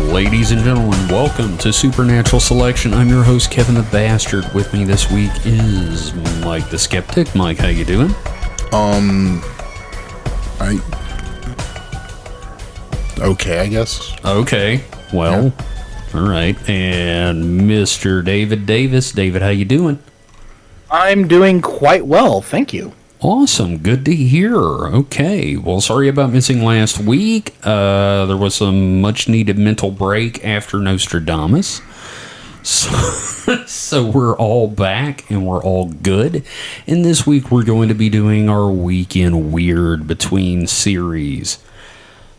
Ladies and gentlemen, welcome to Supernatural Selection. I'm your host, Kevin the Bastard. With me this week is Mike the Skeptic. Mike, how you doing? Okay, I guess. Okay, well, yeah. All right. And Mr. David Davis. David, how you doing? I'm doing quite well, thank you. Awesome. Good to hear. Okay. Well, sorry about missing last week. There was some much-needed mental break after Nostradamus. So we're all back and we're all good. And this week we're going to be doing our Weekend Weird Between series.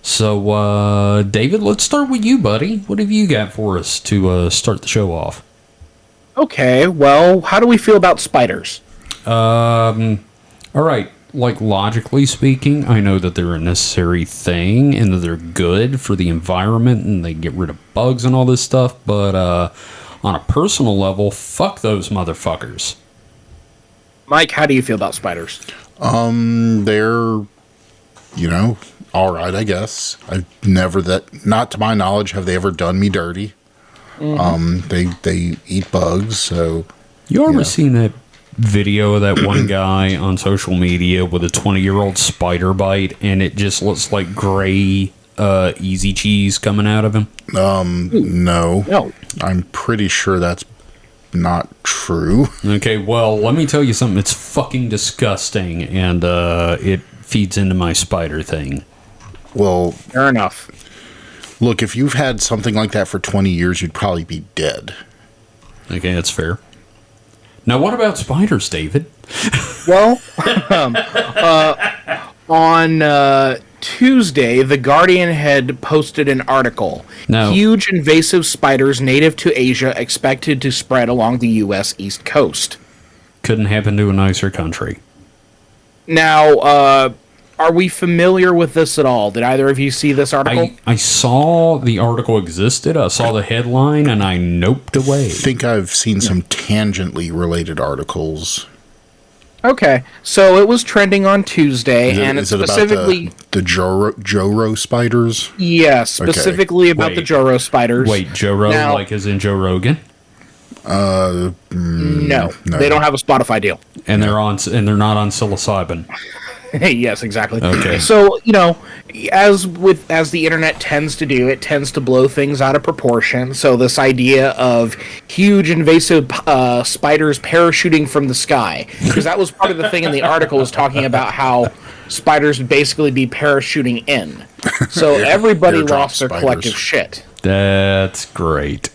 So, David, let's start with you, buddy. What have you got for us to start the show off? Okay, well, how do we feel about spiders? All right, like logically speaking, I know that they're a necessary thing and that they're good for the environment and they get rid of bugs and all this stuff, but on a personal level, fuck those motherfuckers. Mike, how do you feel about spiders? They're, all right, I guess. Not to my knowledge, have they ever done me dirty. Mm-hmm. They eat bugs, so... You ever seen that video of that one guy on social media with a 20-year-old spider bite and it just looks like gray easy cheese coming out of him? No. I'm pretty sure that's not true. Okay, well, let me tell you something. It's fucking disgusting, and it feeds into my spider thing. Well, fair enough. Look, if you've had something like that for 20 years, you'd probably be dead. Okay, that's fair. Now, what about spiders, David? Well, on Tuesday, The Guardian had posted an article. No. Huge invasive spiders native to Asia expected to spread along the U.S. East Coast. Couldn't happen to a nicer country. Now, are we familiar with this at all? Did either of you see this article? I saw the article existed. I saw the headline, and I noped away. I think I've seen some tangentially related articles. Okay, so it was trending on Tuesday, and it's specifically about the Joro spiders? Yeah, specifically about the Joro spiders. Wait, Joro, like as in Joe Rogan? No, they don't have a Spotify deal, and they're not on psilocybin. Yes, exactly. Okay. So, as the internet tends to do, it tends to blow things out of proportion. So this idea of huge invasive spiders parachuting from the sky, because that was part of the thing in the article, was talking about how spiders would basically be parachuting in. So everybody lost their collective shit. That's great.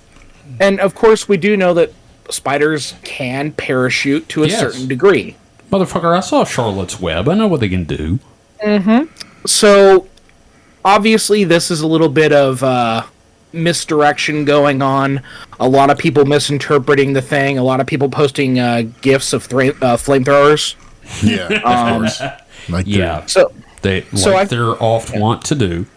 And of course, we do know that spiders can parachute to a certain degree. Motherfucker, I saw Charlotte's Web. I know what they can do. Mm-hmm. So, obviously, this is a little bit of misdirection going on. A lot of people misinterpreting the thing. A lot of people posting GIFs of flamethrowers. Yeah, of course. They're oft want to do.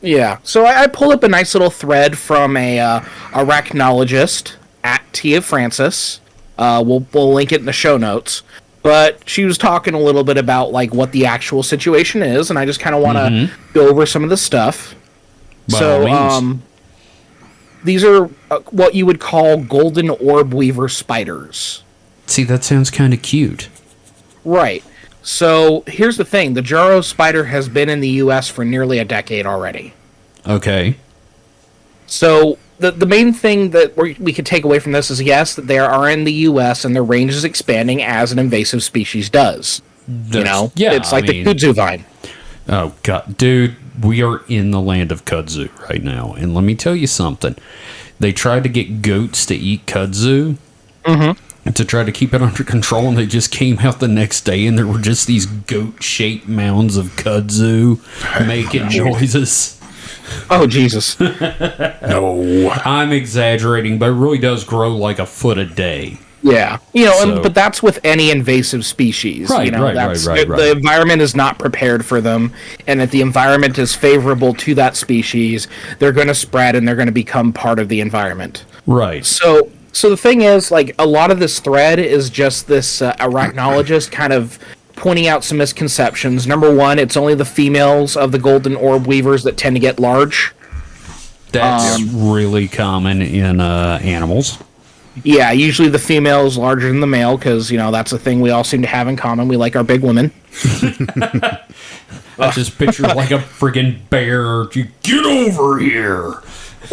Yeah. So I pulled up a nice little thread from a arachnologist at Tia Francis. We'll link it in the show notes. But she was talking a little bit about what the actual situation is, and I just kind of want to go over some of the stuff. These are what you would call golden orb weaver spiders. See, that sounds kind of cute. Right. So here's the thing: the Joro spider has been in the U.S. for nearly a decade already. Okay. So the main thing that we could take away from this is, yes, that they are in the U.S. and their range is expanding as an invasive species does. It's like the kudzu vine. Oh, God. Dude, we are in the land of kudzu right now. And let me tell you something. They tried to get goats to eat kudzu to try to keep it under control, and they just came out the next day, and there were just these goat-shaped mounds of kudzu making noises. Oh, Jesus. No. I'm exaggerating, but it really does grow like a foot a day. Yeah. But that's with any invasive species. Right, right. The environment is not prepared for them, and if the environment is favorable to that species, they're going to spread and they're going to become part of the environment. Right. So the thing is, a lot of this thread is just this arachnologist kind of pointing out some misconceptions. Number one, it's only the females of the golden orb weavers that tend to get large. That's really common in animals. Yeah, usually the female is larger than the male because, that's a thing we all seem to have in common. We like our big women. I just picture like a friggin' bear. You get over here.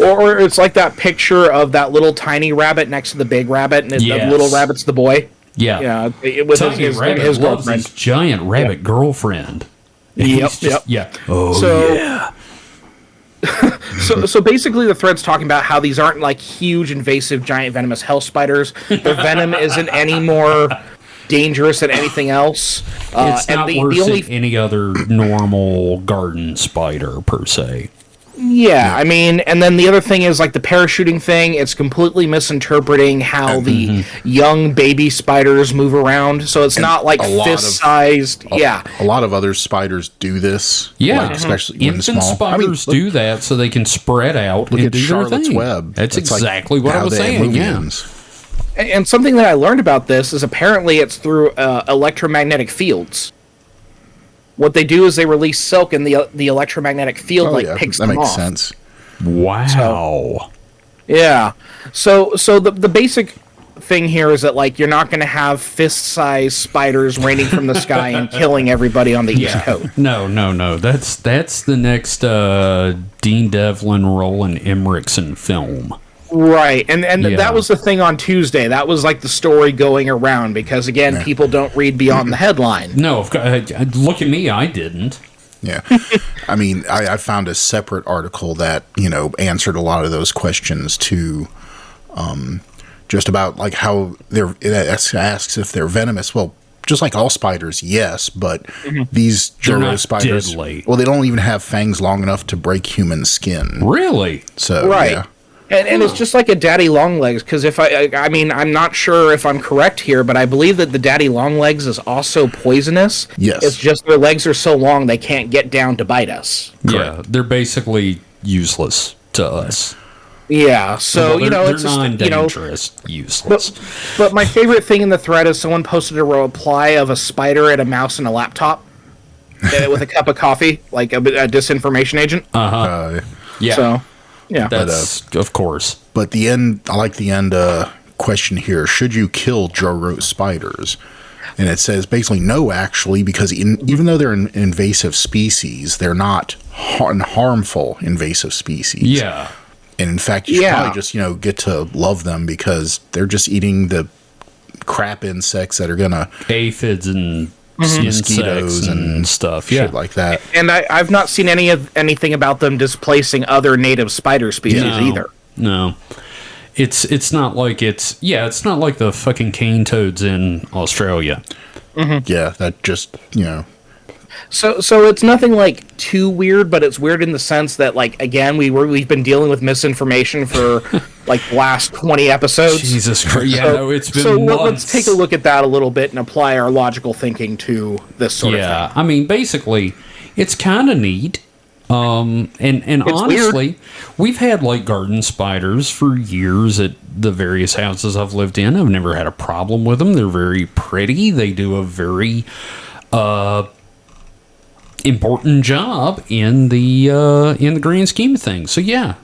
Or it's like that picture of that little tiny rabbit next to the big rabbit, and the little rabbit's the boy. Yeah. With Tiny rabbit his loves girlfriend. his giant rabbit girlfriend. Yep. Yeah. Oh, So- yeah. So basically, the thread's talking about how these aren't like huge, invasive, giant, venomous hell spiders. Their venom isn't any more dangerous than anything else. It's not worse than any other normal garden spider, per se. Yeah, I mean, and then the other thing is like the parachuting thing, it's completely misinterpreting how the young baby spiders move around. So it's not like fist-sized. Yeah. A lot of other spiders do this. Yeah. like, especially when Infant small. spiders do that so they can spread out Look and at do their Charlotte's thing. Web. That's like exactly what I how was the saying, movie yeah. ends. And something that I learned about this is apparently it's through electromagnetic fields. What they do is they release silk, and the electromagnetic field picks that them makes off. sense. Wow. Yeah. So the basic thing here is that like you're not going to have fist-sized spiders raining from the sky and killing everybody on the East Coast. No. That's the next Dean Devlin, Roland Emmerichsen film. Right, and Yeah. that was the thing on Tuesday. That was like the story going around because again, people don't read beyond the headline. No, look at me, I didn't. Yeah. I mean, I found a separate article that, answered a lot of those questions too. Just about like how it asks if they're venomous. Well, just like all spiders, yes, but these They're Joro not spiders, deadly. well, they don't even have fangs long enough to break human skin. Really? So, Right. yeah. And it's just like a daddy longlegs, because if I mean, I'm not sure if I'm correct here, but I believe that the daddy longlegs is also poisonous. Yes. It's just their legs are so long they can't get down to bite us. Yeah, they're basically useless to us. Yeah, so, Well, they're it's just, non-dangerous, useless. But my favorite thing in the thread is someone posted a reply of a spider and a mouse and a laptop with a cup of coffee, like a disinformation agent. Yeah, So, yeah. that's of course. But I like the end question here. Should you kill Joro spiders? And it says basically no, actually, because even though they're an invasive species, they're not harmful invasive species. Yeah. And in fact, you should probably just, get to love them because they're just eating the crap insects that are going to Aphids and mosquitoes insects and stuff. Yeah. shit like that. And I've not seen anything about them displacing other native spider species either. No. It's not like it's not like the fucking cane toads in Australia. Yeah, that just, So it's nothing like too weird, but it's weird in the sense that like again we've been dealing with misinformation for like the last 20 episodes. Jesus Christ! Yeah, no, it's been so months. let's take a look at that a little bit and apply our logical thinking to this sort of thing. I mean, basically, it's kind of neat. And honestly, we've had like garden spiders for years at the various houses I've lived in. I've never had a problem with them. They're very pretty. They do a very important job in the grand scheme of things. So yeah,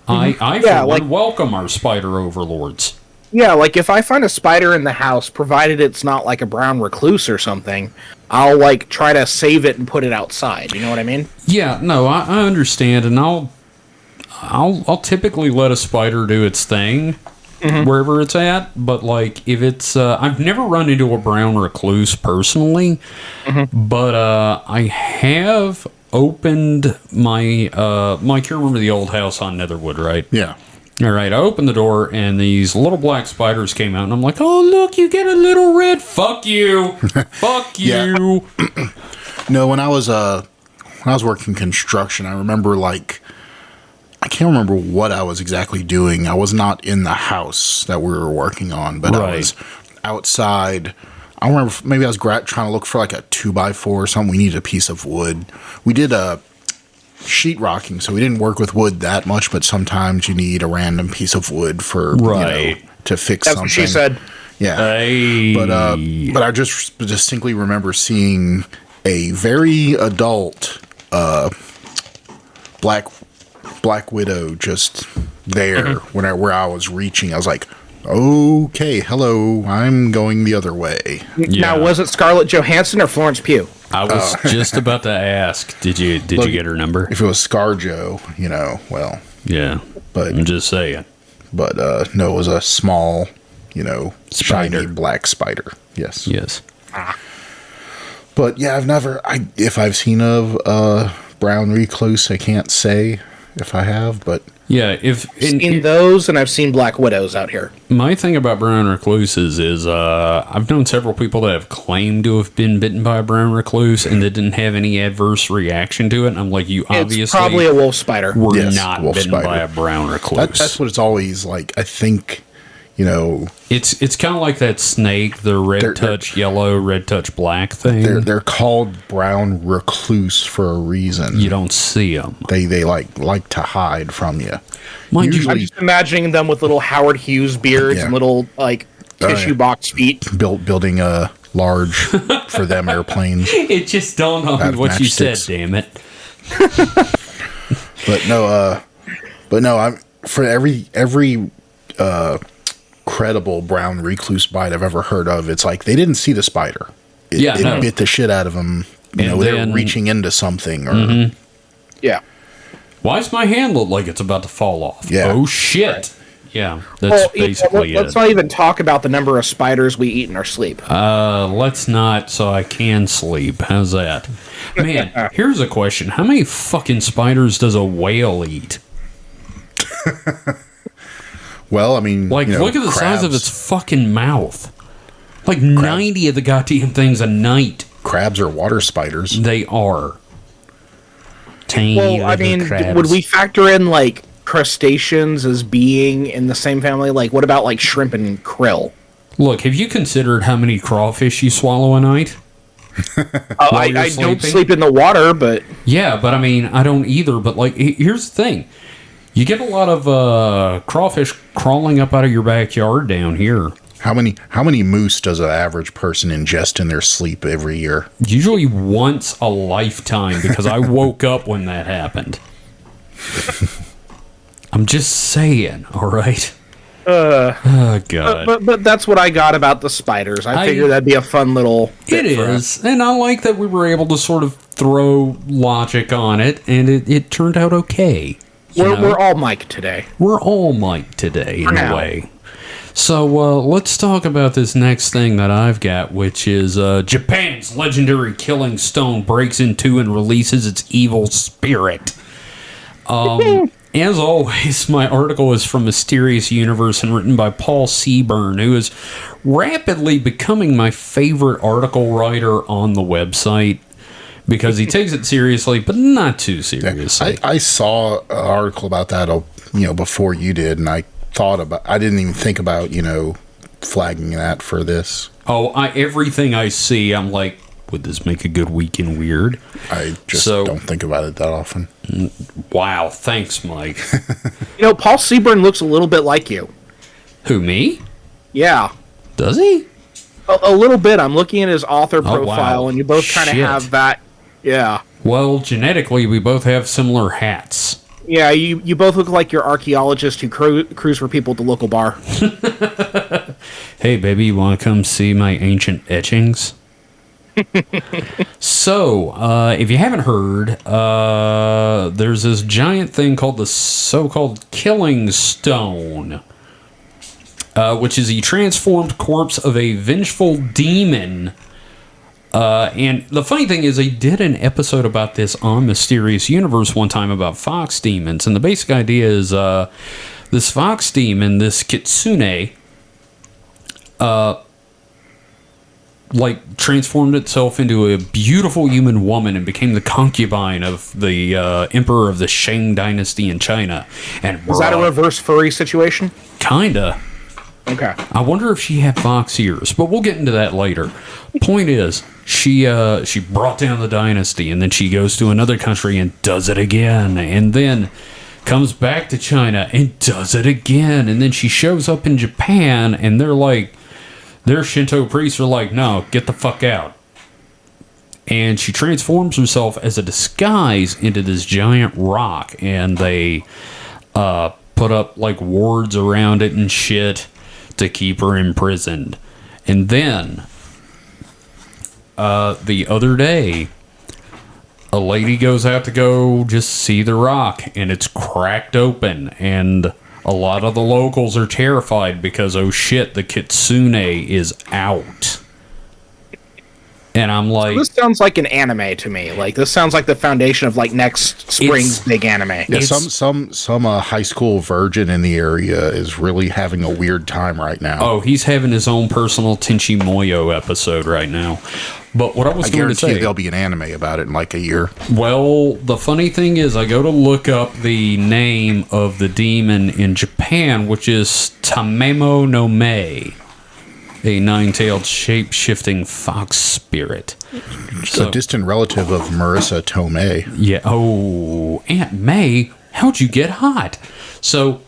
I for one welcome our spider overlords. Yeah, like if I find a spider in the house, provided it's not like a brown recluse or something, I'll like try to save it and put it outside. You know what I mean? Yeah, no, I understand, and I'll typically let a spider do its thing wherever it's at. But like if it's, I've never run into a brown recluse personally, but I have opened my Mike. You remember the old house on Netherwood, right? yeah. All right, I opened the door and these little black spiders came out, and I'm like, "Oh, look, you get a little red. Fuck you, fuck you." No, when I was working construction, I remember I can't remember what I was exactly doing. I was not in the house that we were working on, but I was outside. I remember maybe I was trying to look for like a 2x4 or something. We needed a piece of wood. We did a sheetrocking, so we didn't work with wood that much, but sometimes you need a random piece of wood for to fix That's something. what she said. Yeah. Hey. But I just distinctly remember seeing a very adult black Black Widow just there where I was reaching. I was like, okay, hello, I'm going the other way. Now, was it Scarlett Johansson or Florence Pugh? I was just about to ask. Did you get her number? If it was ScarJo, well, Yeah, but I'm just saying. But no, it was a small, shiny Spider. black spider. Yes. Yes. But yeah, if I've seen a brown recluse, I can't say if I have, but Yeah, Seen those, and I've seen Black Widows out here. my thing about brown recluses is I've known several people that have claimed to have been bitten by a brown recluse and that didn't have any adverse reaction to it. And I'm like, you obviously It's probably a wolf spider. were Yes, not wolf bitten spider. by a brown recluse. that's what it's always like. I think, It's kind of like that snake, the red touch yellow, red touch black thing. they're called brown recluse for a reason. You don't see them. They like to hide from you. Mind you, I'm just imagining them with little Howard Hughes beards Yeah. and little tissue box feet. Building a large for them airplanes. it just dawned on Out me of what you said. matchsticks. Damn it! But no, I'm for every credible brown recluse bite I've ever heard of. It's like they didn't see the spider. It bit the shit out of them. And They're then- reaching into something or Yeah. Why does my hand look like it's about to fall off? Yeah. Oh shit! Yeah, that's Well, basically let's it. not even talk about the number of spiders we eat in our sleep. Let's not, so I can sleep. How's that? Man, here's a question: how many fucking spiders does a whale eat? well, I mean, Like, look at the size of its fucking mouth. Like 90 of the goddamn things a night. crabs or water spiders. They are. Tiny Well, I little mean, crabs. would we factor in like crustaceans as being in the same family? Like, what about like shrimp and krill? Look, have you considered how many crawfish you swallow a night? I you're don't sleeping? sleep in the water, but Yeah, but I mean, I don't either. But like, here's the thing: you get a lot of crawfish crawling up out of your backyard down here. How many moose does an average person ingest in their sleep every year? Usually once a lifetime, because I woke up when that happened. I'm just saying, all right. Oh god, but that's what I got about the spiders. I figured that'd be a fun little. it bit for us. is, and I like that we were able to sort of throw logic on it, and it turned out okay. We're all Mike today. We're all Mike today, in a now. way. So let's talk about this next thing that I've got, which is Japan's legendary killing stone breaks into and releases its evil spirit. As always, my article is from Mysterious Universe and written by Paul Seaburn, who is rapidly becoming my favorite article writer on the website because he takes it seriously, but not too seriously. I saw an article about that, before you did, and I didn't even think about, flagging that for this. Everything I see, I'm like, would this make a good week in weird? I just So- don't think about it that often. Wow, thanks, Mike. Paul Seaburn looks a little bit like you. Who, me? Yeah. Does he? A little bit. I'm looking at his author wow. profile, and you both kind of Shit. have that. Yeah. Well, genetically, we both have similar hats. Yeah, you both look like your archaeologist who cruise for people at the local bar. Hey, baby, you want to come see my ancient etchings? So, if you haven't heard, there's this giant thing called the so-called Killing Stone, which is a transformed corpse of a vengeful demon. And the funny thing is, they did an episode about this on Mysterious Universe one time about fox demons. And the basic idea is this fox demon, this kitsune, transformed itself into a beautiful human woman and became the concubine of the emperor of the Shang dynasty in China. And Is that a reverse furry situation? Kinda. Okay. I wonder if she had fox ears, but we'll get into that later. Point is, she brought down the dynasty, and then she goes to another country and does it again, and then comes back to China and does it again, and then she shows up in Japan, and their Shinto priests are like, no, get the fuck out. and she transforms herself as a disguise into this giant rock, and they put up like wards around it and shit to keep her imprisoned. And then the other day, a lady goes out to go just see the rock, and it's cracked open, and a lot of the locals are terrified because, oh shit, the kitsune is out. And I'm like, This sounds like an anime to me. Like, this sounds like the foundation of like next spring's big anime. Yeah, some high school virgin in the area is really having a weird time right now. oh, he's having his own personal Tenchi Muyo episode right now. But what I was I going to guarantee say, there'll be an anime about it in like a year. well, the funny thing is, I go to look up the name of the demon in Japan, which is Tamemo no Mei, a nine-tailed shape-shifting fox spirit. A distant relative of Marissa Tomei. Yeah. Oh, Aunt May, how'd you get hot? So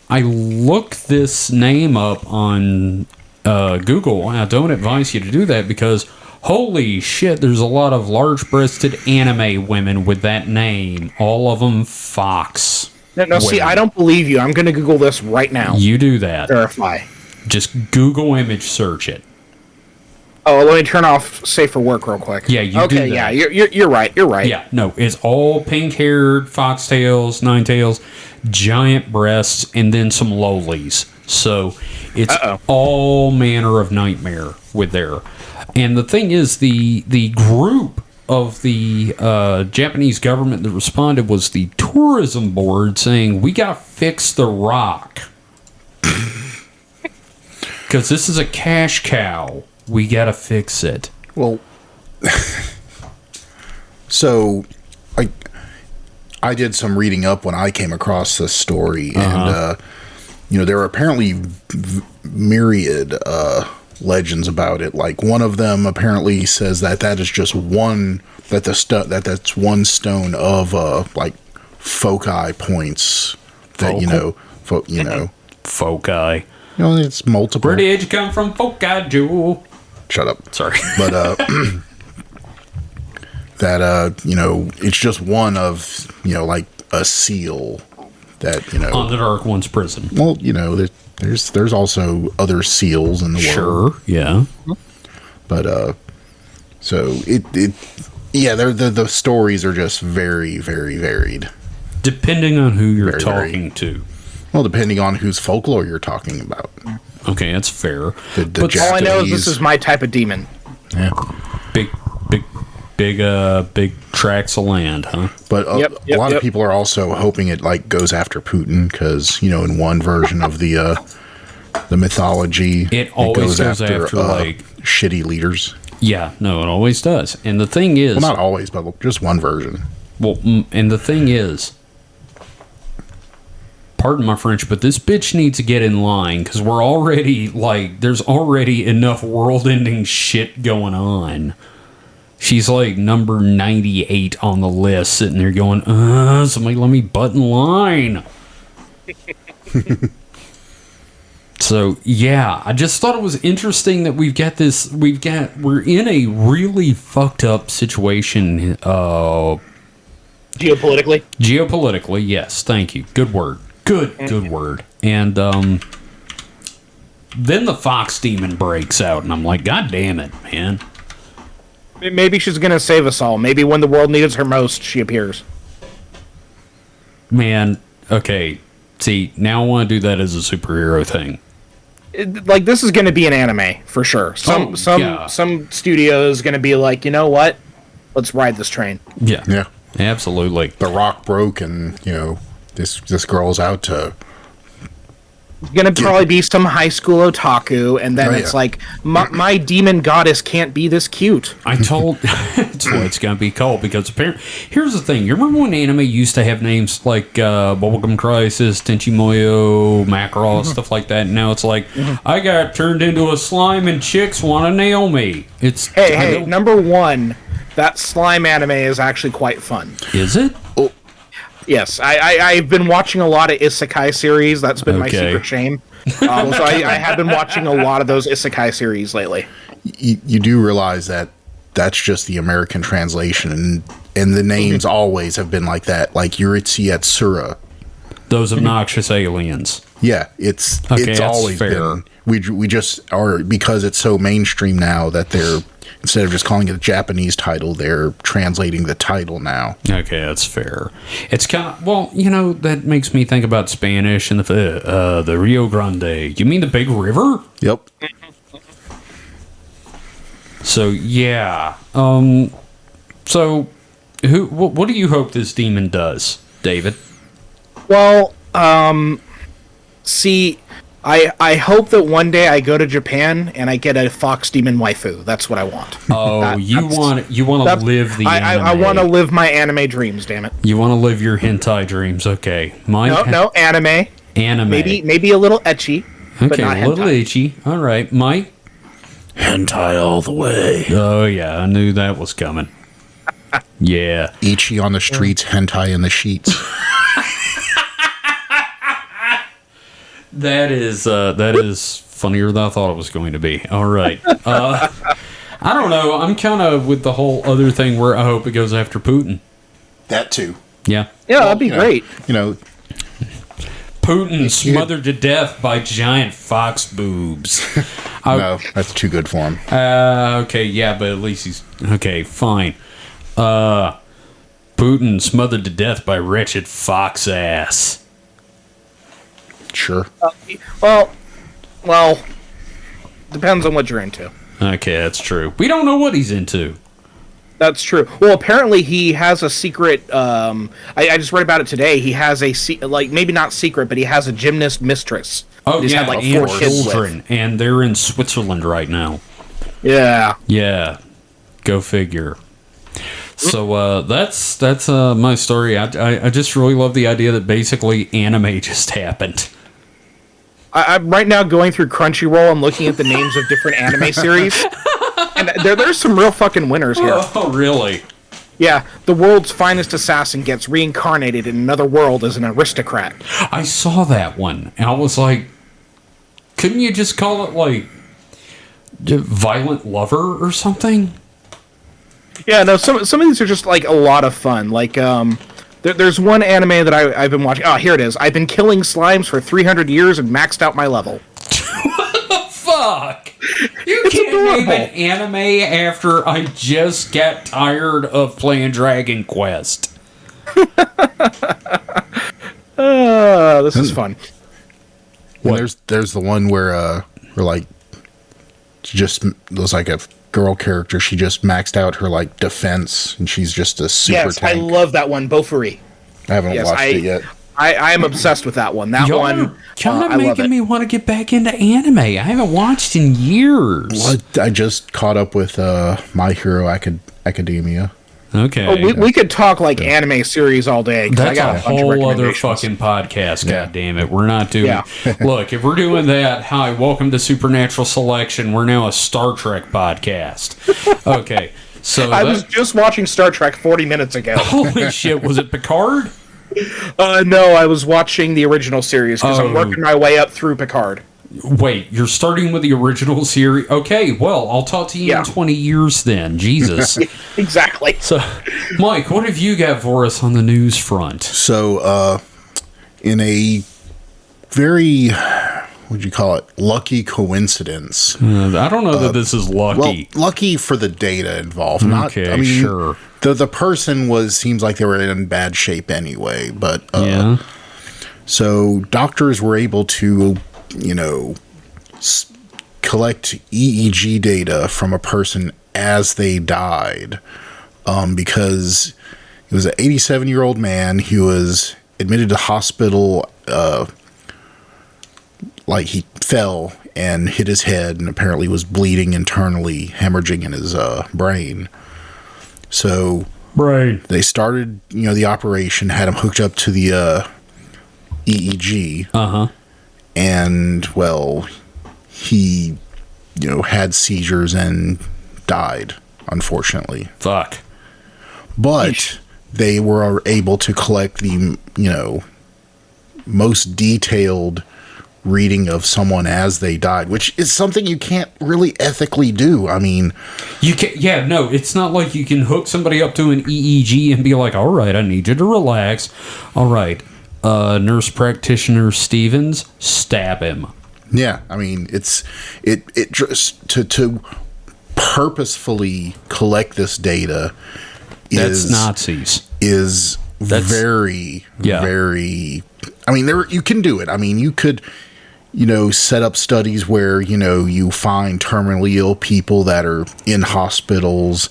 I look this name up on Google. I don't advise you to do that because holy shit, there's a lot of large-breasted anime women with that name. All of them fox. No, see, women. I don't believe you. I'm going to Google this right now. You do that. Verify. Just Google image search it. Oh, let me turn off Safe for Work real quick. Yeah, you okay, do that. yeah, you're right. You're right. Yeah, no, it's all pink-haired foxtails, nine-tails, giant breasts, and then some lowlies. So it's all manner of nightmare with there. And the thing is, the group of the Japanese government that responded was the tourism board saying, we got to fix the rock. Because this is a cash cow. We got to fix it. Well, so I did some reading up when I came across this story, and there are apparently myriad legends about it. Like one of them apparently says that is just one that's one stone of like foci points that Foci. it's multiple. Where did you come from, Foci Jewel? Shut up. Sorry. But it's just one of like a seal that on the Dark One's prison. Well, there's also other seals in the world. Sure, yeah. But so the stories are just very, very varied. Depending on who you're Very, talking to. Well, depending on whose folklore you're talking about. Okay, that's fair. The All I know is this Japanese- is my type of demon. Yeah. Big tracts of land, huh? But a lot of people are also hoping it like goes after Putin because in one version of the mythology, It always goes after, like shitty leaders. Yeah, no, it always does. And the thing is, Well, not always, but just one version. and the thing is, pardon my French, but this bitch needs to get in line because we're already there's already enough world-ending shit going on. She's like number 98 on the list, sitting there going, somebody let me butt in line. So, yeah, I just thought it was interesting that we're in a really fucked up situation. Geopolitically? Geopolitically, yes, thank you. Good word. Good word. And then the fox demon breaks out, and I'm like, God damn it, man. Maybe she's going to save us all. Maybe when the world needs her most, she appears. Man, okay. See, now I want to do that as a superhero thing. This is going to be an anime, for sure. Some studio is going to be like, you know what? Let's ride this train. Yeah. Yeah. Absolutely. The rock broke, and this girl's out to. Going to probably be some high school otaku, and then it's like, my demon goddess can't be this cute. I told that's what it's gonna be called because apparently here's the thing. You remember when anime used to have names like Bubblegum Crisis, Tenchi Muyo, Macross, stuff like that, and now it's like I got turned into a slime and chicks want to nail me. It's Hey, number one, that slime anime is actually quite fun. Is it? Yes, I've been watching a lot of isekai series. That's been my secret shame. So I have been watching a lot of those isekai series lately. You do realize that that's just the American translation, and the names always have been like that, like Yuritsi Yatsura. Those obnoxious aliens. Yeah, it's that's always fair. been. We just are, because it's so mainstream now that they're, instead of just calling it a Japanese title, they're translating the title now. Okay, that's fair. It's kind of, well, that makes me think about Spanish and the Rio Grande. You mean the big river? Yep. So yeah. So what do you hope this demon does, David? Well, see, I hope that one day I go to Japan and I get a fox demon waifu. That's what I want. Oh, you want to live the anime. I want to live my anime dreams, damn it. You want to live your hentai dreams, okay. No, anime. Anime. Maybe a little ecchi, but not a little hentai. itchy. All right, Mike? Hentai all the way. Oh, yeah, I knew that was coming. Yeah. Ichi on the streets, hentai in the sheets. That is funnier than I thought it was going to be. All right. I don't know. I'm kind of with the whole other thing where I hope it goes after Putin. That too. Yeah. Yeah, that'd be great. Putin smothered to death by giant fox boobs. No, that's too good for him. Okay, yeah, but at least he's... Okay, fine. Putin smothered to death by wretched fox ass. Sure. Well, depends on what you're into. Okay, that's true. We don't know what he's into. That's true. Well, apparently he has a secret. I just read about it today. He has maybe not secret, but he has a gymnast mistress. Oh, He's yeah, had, and 4 kids children. with. And they're in Switzerland right now. Yeah. Yeah. Go figure. So that's my story. I just really love the idea that basically anime just happened. I'm right now going through Crunchyroll and looking at the names of different anime series, and there's some real fucking winners here. Oh, really? Yeah, the world's finest assassin gets reincarnated in another world as an aristocrat. I saw that one, and I was like, couldn't you just call it, like, Violent Lover or something? Yeah, no, some of these are just, like, a lot of fun. Like, there's one anime that I've been watching. Oh, here it is. I've been killing slimes for 300 years and maxed out my level. Fuck! You can't name an anime after I just got tired of playing Dragon Quest. This is fun. And there's the one where like, just was like a girl character. She just maxed out her like defense, and she's just a super tank. I love that one, Bofuri. I haven't watched it yet. I am obsessed with that one. That Y'all one, are making me want to get back into anime. I haven't watched in years. Well, I just caught up with My Hero Academia. Okay. We could talk like anime series all day. That's I got a bunch of whole other recommendations. fucking podcast, Yeah. goddammit. We're not doing... Yeah. Look, if we're doing that, hi, welcome to Supernatural Selection. We're now a Star Trek podcast. Okay, so... I was just watching Star Trek 40 minutes ago. Holy shit, was it Picard? No, I was watching the original series because I'm working my way up through Picard. Wait, you're starting with the original series? Okay, well, I'll talk to you in 20 years then. Jesus. Exactly. So, Mike, what have you got for us on the news front? So, in a very, what'd you call it, lucky coincidence. I don't know that this is lucky. Well, lucky for the data involved. Okay, sure. The person seems like they were in bad shape anyway, but Yeah. So doctors were able to, collect EEG data from a person as they died, because he was an 87-year-old man. He was admitted to hospital, like he fell and hit his head and apparently was bleeding internally, hemorrhaging in his brain. So they started, the operation, had him hooked up to the EEG. Uh-huh. And, well, he, had seizures and died, unfortunately. Fuck. But they were able to collect the, most detailed reading of someone as they died, which is something you can't really ethically do. I mean, you can, yeah, no, it's not like you can hook somebody up to an EEG and be like, all right, I need you to relax. All right, nurse practitioner Stevens, stab him. yeah, I mean, it just to purposefully collect this data That's Nazis. That's very, very. I mean, you can do it. I mean, you could, set up studies where you find terminally ill people that are in hospitals,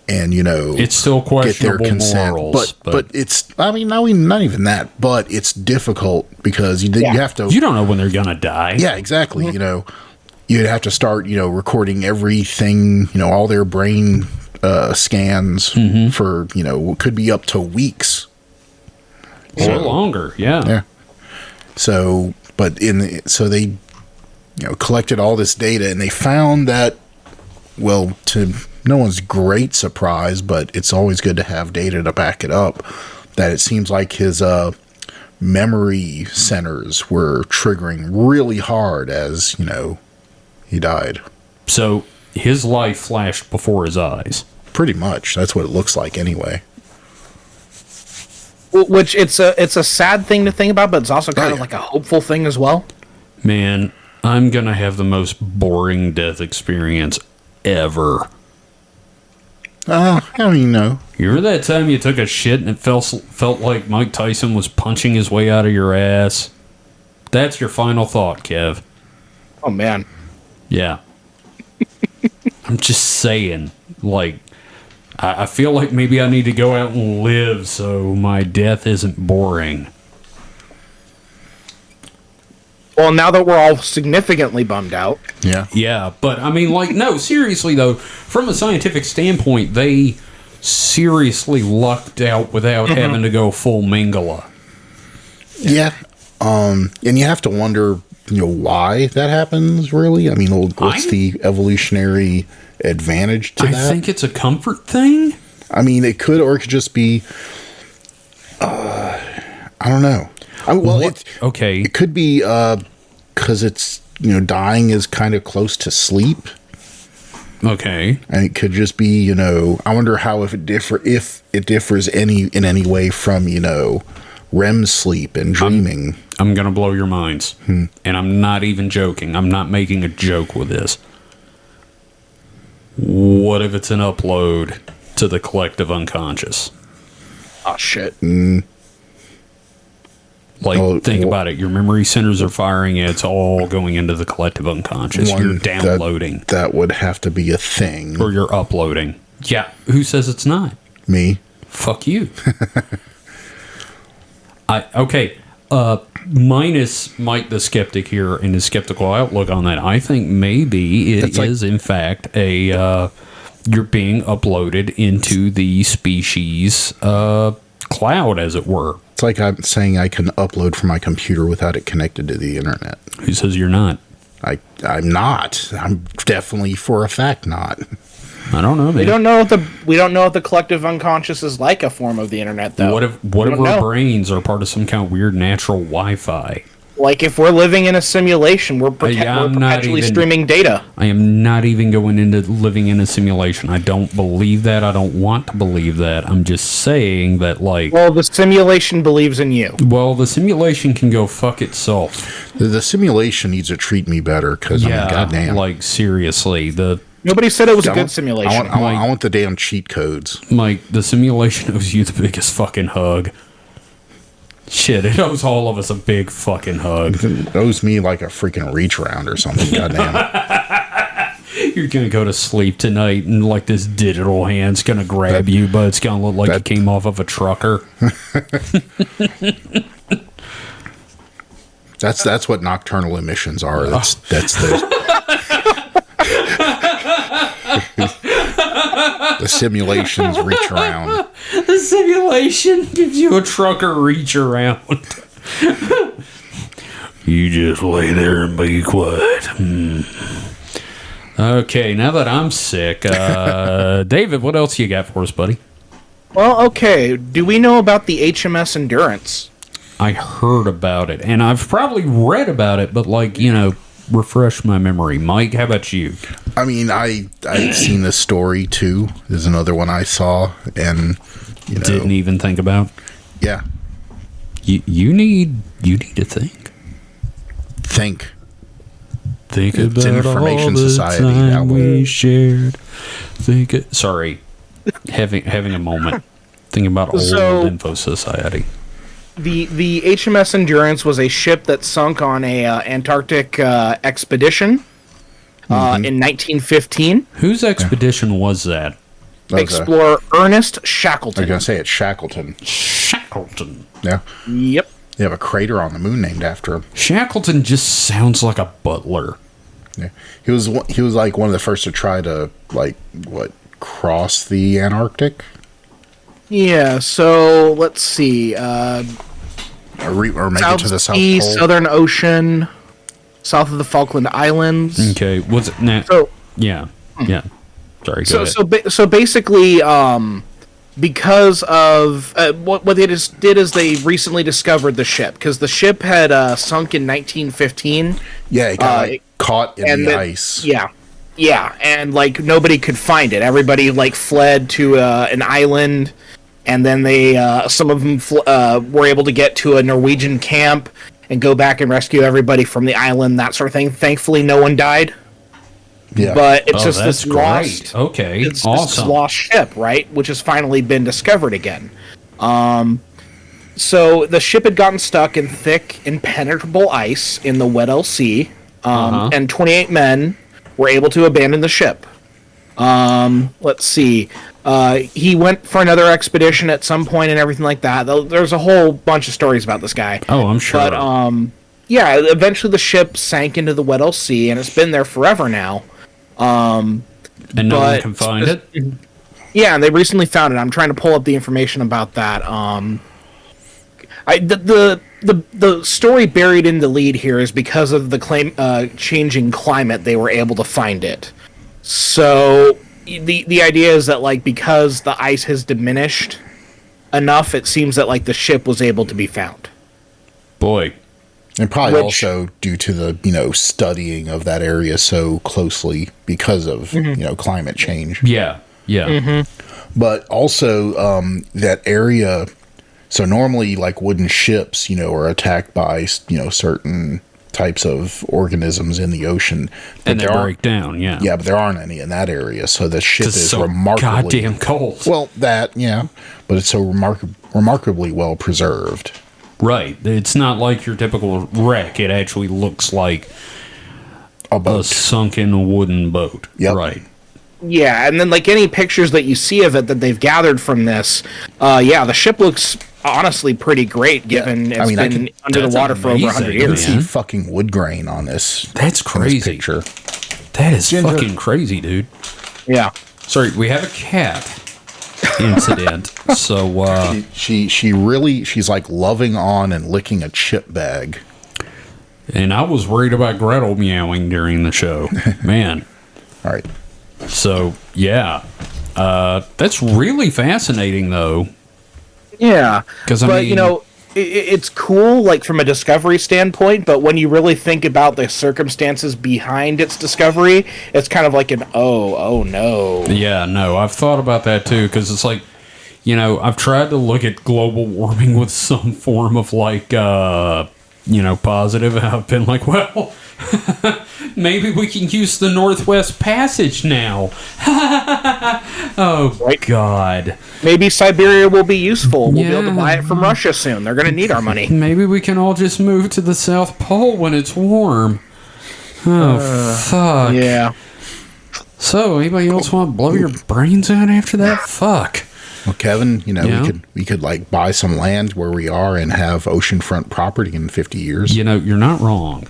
and it's still questionable morals, but it's. I mean, not even that, but it's difficult because you have to. You don't know when they're gonna die. Yeah, exactly. You'd have to start, recording everything, all their brain scans for, could be up to weeks. Or longer, yeah. Yeah. So, so they, collected all this data, and they found that, well, to no one's great surprise, but it's always good to have data to back it up, that it seems like his memory centers were triggering really hard as, he died. So his life flashed before his eyes. Pretty much. That's what it looks like anyway. Which it's a sad thing to think about, but it's also kind of like a hopeful thing as well. Man, I'm going to have the most boring death experience ever. I mean, no. You remember that time you took a shit and it felt like Mike Tyson was punching his way out of your ass? That's your final thought, Kev. Oh, man. Yeah. I'm just saying, like, I feel like maybe I need to go out and live so my death isn't boring. Well, now that we're all significantly bummed out. Yeah. Yeah, but I mean, like, no, seriously, though, from a scientific standpoint, they seriously lucked out without having to go full Mengele. Yeah. And you have to wonder, why that happens, really? I mean, what's the evolutionary advantage to that? I think it's a comfort thing. I mean, it could, or it could just be, I don't know. Okay. It could be because it's, dying is kind of close to sleep. Okay. And it could just be, I wonder how if it differs in any way from, REM sleep and dreaming. I'm going to blow your minds. And I'm not even joking. I'm not making a joke with this. What if it's an upload to the collective unconscious? Oh, shit. Think about it. Your memory centers are firing. It's all going into the collective unconscious. You're downloading. That would have to be a thing. Or you're uploading. Yeah. Who says it's not? Me. Fuck you. Minus Mike the Skeptic here and his skeptical outlook on that, I think maybe it is in fact you're being uploaded into the species cloud, as it were. It's like I'm saying I can upload from my computer without it connected to the internet. Who says you're not? I'm not. I'm definitely for a fact not. I don't know, man. We don't know if the collective unconscious is like a form of the internet, though. What if our brains are part of some kind of weird natural Wi-Fi? Like, if we're living in a simulation, we're perpetually streaming data. I am not even going into living in a simulation. I don't believe that. I don't want to believe that. I'm just saying that, like... Well, the simulation believes in you. Well, the simulation can go fuck itself. The simulation needs to treat me better, because, goddamn. Like, seriously, Nobody said it was a good simulation. I want the damn cheat codes. Mike, the simulation owes you the biggest fucking hug. Shit, it owes all of us a big fucking hug. It owes me like a freaking reach around or something. Goddamn. You're gonna go to sleep tonight and like this digital hand's gonna grab you, but it's gonna look like you came off of a trucker. That's what nocturnal emissions are. That's the the simulations reach around. The simulation gives you a trucker reach around. You just lay there and be quiet. Okay, now that I'm sick, David, what else you got for us, buddy? Well, okay. Do we know about the HMS Endurance? I heard about it, and I've probably read about it, but like, refresh my memory. Mike, how about you? I mean, I've seen this story too. There's another one I saw, and Didn't even think about. Yeah, You need to think. Think It's about information all the society, time that way. we shared. Sorry, having a moment. Think about old info society. The HMS Endurance was a ship that sunk on a Antarctic expedition in 1915. Whose expedition was that? Explorer Ernest I was Shackleton. gonna say it's Shackleton. Shackleton. Yeah, Yep. they have a crater on the moon named after him. Shackleton just sounds like a butler. Yeah, he was like one of the first to try to cross the Antarctic. Yeah, so let's see. Or make it to the South Sea, Pole. Southern Ocean, south of the Falkland Islands. Okay, was it? Nah, So, yeah. Sorry, go ahead. so basically, because of what they just did is they recently discovered the ship because the ship had sunk in 1915. Yeah, it got caught in the ice. Yeah, and like nobody could find it. Everybody like fled to an island, and then they some of them were able to get to a Norwegian camp and go back and rescue everybody from the island, that sort of thing. Thankfully, no one died. Yeah, But it's just that's this lost. great. Okay, It's just this awesome. lost ship, right? Which has finally been discovered again. So the ship had gotten stuck in thick, impenetrable ice in the Weddell Sea, and 28 men were able to abandon the ship. Let's see. He went for another expedition at some point and everything like that. There's a whole bunch of stories about this guy. Oh, I'm sure. But yeah, eventually the ship sank into the Weddell Sea, and it's been there forever now. and no one but- can find it. Yeah, and they recently found it. I'm trying to pull up the information about that. The story buried in the lead here is because of the changing climate. They were able to find it. So the idea is that like because the ice has diminished enough, it seems that like the ship was able to be found. Boy, and probably which- also due to the studying of that area so closely because of climate change. yeah. But also that area. So normally, like wooden ships, are attacked by certain types of organisms in the ocean, And they there aren't- break down, yeah. Yeah, but there aren't any in that area, so the ship 'Cause it's is so remarkably goddamn cold. well. But it's so remarkably well preserved. Right. It's not like your typical wreck. It actually looks like A a boat. sunken wooden boat. Yep. Right. Yeah, and then like any pictures that you see of it that they've gathered from this, the ship looks honestly pretty great given Yeah. it's I been can- under the that's water for over amazing, 100 You can years. see Yeah. fucking wood grain on this. That's in this crazy. picture. That is Ginger. fucking crazy, dude. Yeah. Sorry, we have a cat incident. So, She's like loving on and licking a chip bag. and I was worried about Gretel meowing during the show. Man. All right. So, yeah. That's really fascinating, though. Yeah. 'Cause, I but mean- it's cool like from a discovery standpoint, but when you really think about the circumstances behind its discovery, it's kind of like an oh no. Yeah, no, I've thought about that too, because it's like, I've tried to look at global warming with some form of like, positive. I've been like, well, maybe we can use the Northwest Passage now. Oh, Right. God. Maybe Siberia will be useful. We'll be able to Yeah. buy it from Russia soon. They're going to need our money. Maybe we can all just move to the South Pole when it's warm. Oh, fuck. Yeah. So, anybody else want to blow your brains out after that? Fuck. Well, Kevin, Yeah. we could like buy some land where we are and have oceanfront property in 50 years. You're not wrong.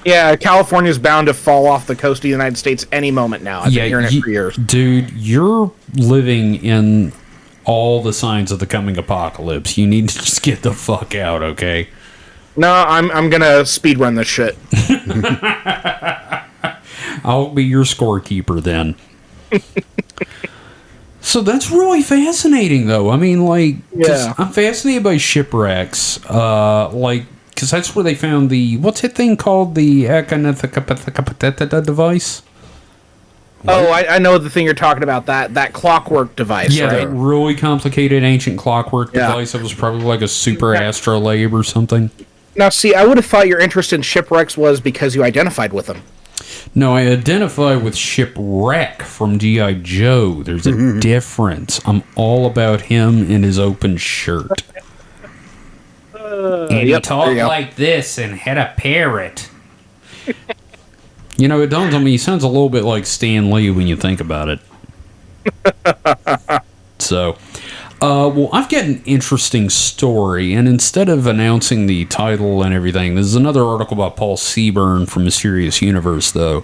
Yeah, California's bound to fall off the coast of the United States any moment now. I've been hearing it for years. Dude, you're living in all the signs of the coming apocalypse. You need to just get the fuck out, okay? No, I'm gonna speed run this shit. I'll be your scorekeeper then. So So that's really fascinating, though. I mean, like, 'cause Yeah. I'm fascinated by shipwrecks. Because that's where they found the, what's that thing called? The Akanethicapatha device? Oh, I know the thing you're talking about. That clockwork device, Yeah, right? that really complicated ancient clockwork Yeah. device that was probably like a super astrolabe or something. Now, see, I would have thought your interest in shipwrecks was because you identified with them. No, I identify with Shipwreck from G.I. Joe. There's a difference. I'm all about him in his open shirt. And he yep, there talked you go. like this and had a parrot. You know, it dawns on me, he sounds a little bit like Stan Lee when you think about it. So, well, I've got an interesting story, and instead of announcing the title and everything, this is another article about Paul Seaburn from Mysterious Universe, though.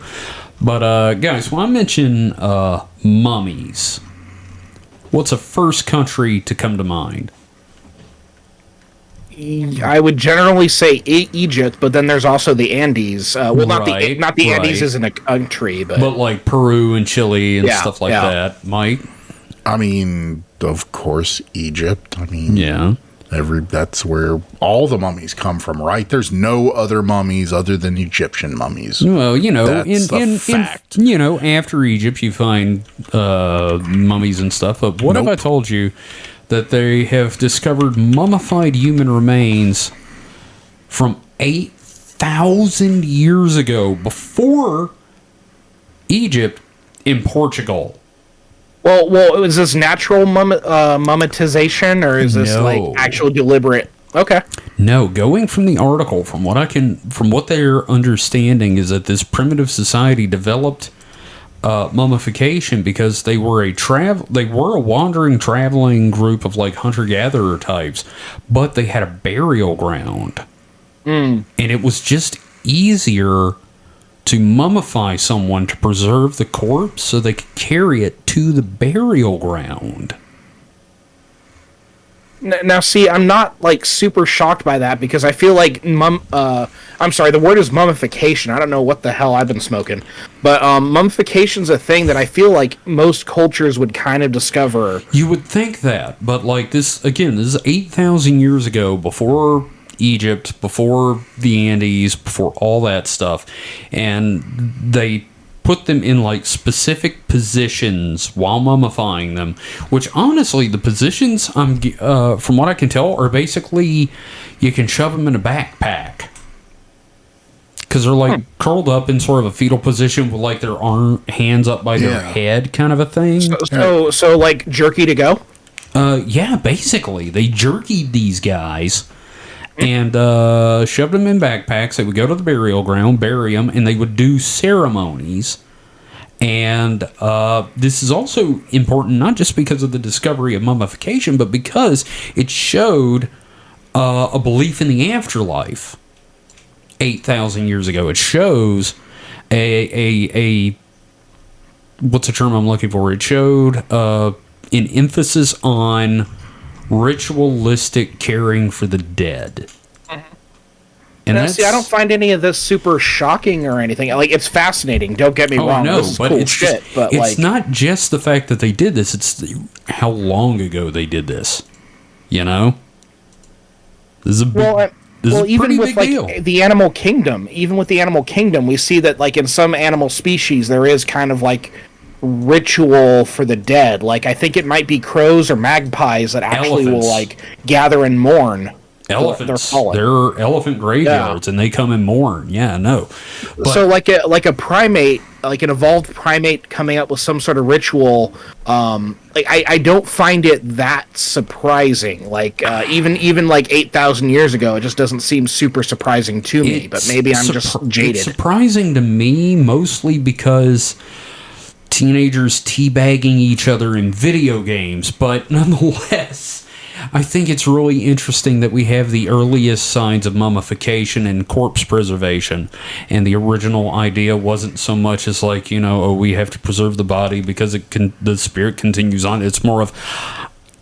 But, guys, when I mention mummies, what's the first country to come to mind? I would generally say Egypt, but then there's also the Andes. Well, not Right, the Andes right. isn't a country, but But like Peru and Chile and Yeah, stuff like yeah. that, Mike? I mean, of course, Egypt. I mean, Yeah. that's where all the mummies come from, right? There's no other mummies other than Egyptian mummies. Well, you know, That's a fact. you know, after Egypt, you find mummies and stuff. But what if I Nope. told you that they have discovered mummified human remains from 8,000 years ago, before Egypt, in Portugal? well, is this natural mummitization, or is this No. like actual deliberate? Okay. No, going from the article, from what they're understanding is that this primitive society developed mummification because they were a wandering, traveling group of like hunter-gatherer types, but they had a burial ground, and it was just easier to mummify someone to preserve the corpse so they could carry it to the burial ground. Now, see, I'm not like super shocked by that because I feel like I'm sorry, the word is mummification. I don't know what the hell I've been smoking, but mummification's a thing that I feel like most cultures would kind of discover. You would think that, but like this is 8,000 years ago, before Egypt, before the Andes, before all that stuff, and they put them in like specific positions while mummifying them, which honestly, the positions from what I can tell are basically you can shove them in a backpack. Because they're like curled up in sort of a fetal position with like their hands up by their Yeah. head, kind of a thing. So like jerky to go. Yeah, basically, they jerkied these guys and shoved them in backpacks. They would go to the burial ground, bury them, and they would do ceremonies. And this is also important, not just because of the discovery of mummification, but because it showed a belief in the afterlife 8,000 years ago. It shows a what's the term I'm looking for? It showed an emphasis on ritualistic caring for the dead. And Now, see, I don't find any of this super shocking or anything. Like, it's fascinating. Don't get me wrong. No, This is but cool it's shit. just, But it's like, not just the fact that they did this; it's how long ago they did this. You know, this is a big, this is a even pretty with big like deal. the animal kingdom, we see that like in some animal species there is kind of like ritual for the dead. Like I think it might be crows or magpies that actually Elephants. will like gather and mourn. Elephants, their fallen. they're elephant graveyards, and they come and mourn. Yeah, no. But, So like a primate, like an evolved primate coming up with some sort of ritual, like I don't find it that surprising. Like even like 8,000 years ago, it just doesn't seem super surprising to me. But maybe I'm just jaded. It's surprising to me, mostly because teenagers teabagging each other in video games, but nonetheless, I think it's really interesting that we have the earliest signs of mummification and corpse preservation, and the original idea wasn't so much as like, you know, oh, we have to preserve the body because the spirit continues on. It's more of,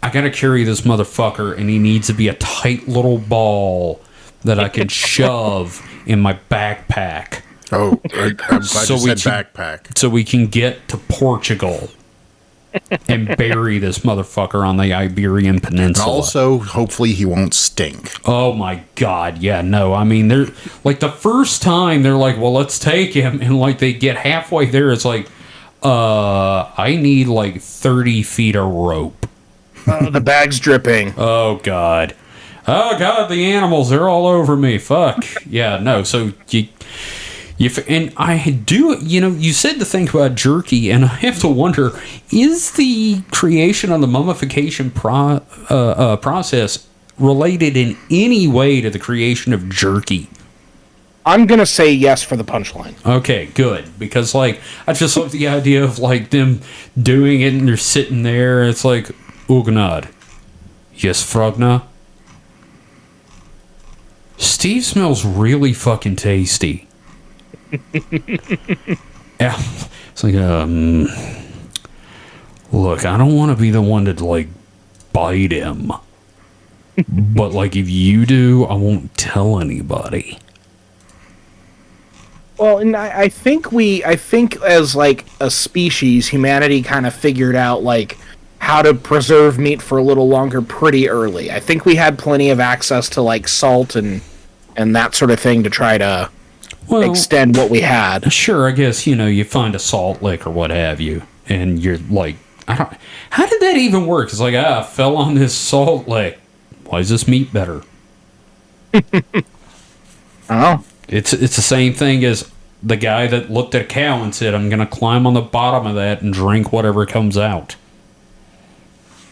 I gotta carry this motherfucker, and he needs to be a tight little ball that I can shove in my backpack Oh, I'm glad So you we said backpack. so we can get to Portugal. and bury this motherfucker on the Iberian And Peninsula. also, hopefully, he won't stink. Oh my God! Yeah, no. I mean, they're like the first time they're like, "Well, let's take him," and like they get halfway there, it's like, I need like 30 feet of rope. The bag's dripping. Oh God! Oh God! The animals—they're all over me. Fuck. Yeah, no. So and I do. You know, you said the thing about jerky, and I have to wonder: is the creation of the mummification process related in any way to the creation of jerky? I'm gonna say yes for the punchline. Okay, good. Because, like, I just love the idea of, like, them doing it and they're sitting there. It's like, Ugnad. Yes, Frogna? Steve smells really fucking tasty. Yeah. It's like, look, I don't want to be the one to, like, bite him. But, like, if you do, I won't tell anybody. Well, and I think as like a species, humanity kind of figured out like how to preserve meat for a little longer pretty early. I think we had plenty of access to like salt and that sort of thing to try to extend what we had. Sure, I guess, you know, you find a salt lick or what have you, and you're like, how did that even work? It's like, I fell on this salt lick. Why is this meat better? Oh. It's the same thing as the guy that looked at a cow and said, I'm going to climb on the bottom of that and drink whatever comes out.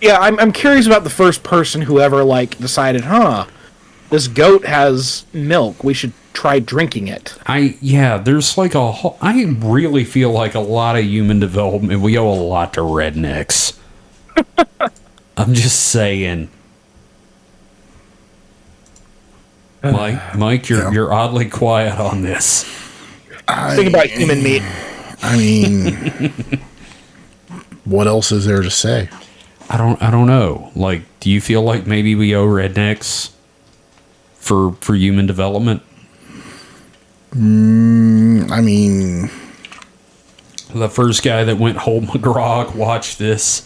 Yeah, I'm curious about the first person who ever like decided, this goat has milk. We should try drinking it. There's like I really feel like a lot of human development, we owe a lot to rednecks. I'm just saying. Mike, you're oddly quiet on this. Think about human meat. I mean, what else is there to say? I don't know. Like, do you feel like maybe we owe rednecks for human development? I mean, the first guy that went whole McGraw watched this.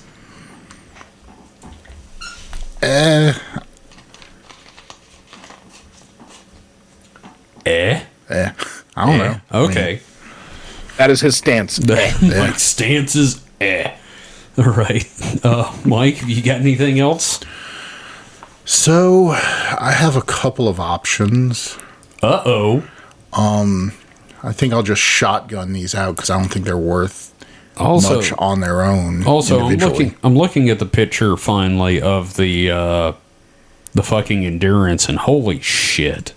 I don't know. Okay. That is his stance. Mike's stance is All right. Mike, have you got anything else? So, I have a couple of options. Uh-oh. I think I'll just shotgun these out because I don't think they're worth much on their own. Also, I'm looking at the picture finally of the fucking Endurance, and holy shit.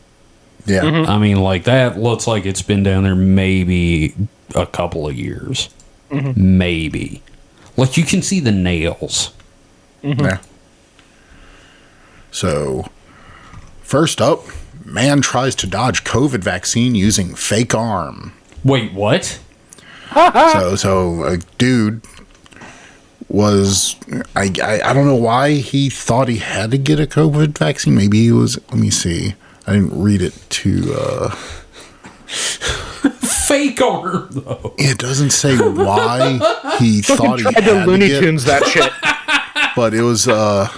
Yeah. Mm-hmm. I mean, like, that looks like it's been down there maybe a couple of years. Mm-hmm. Maybe. Like, you can see the nails. Mm-hmm. Yeah. So, first up, man tries to dodge COVID vaccine using fake arm. Wait, what? So a dude was, I don't know why he thought he had to get a COVID vaccine. Maybe he was, let me see. I didn't read it too. Fake arm, though. It doesn't say why he thought he had to Looney get, Tunes that shit. But it was, hey,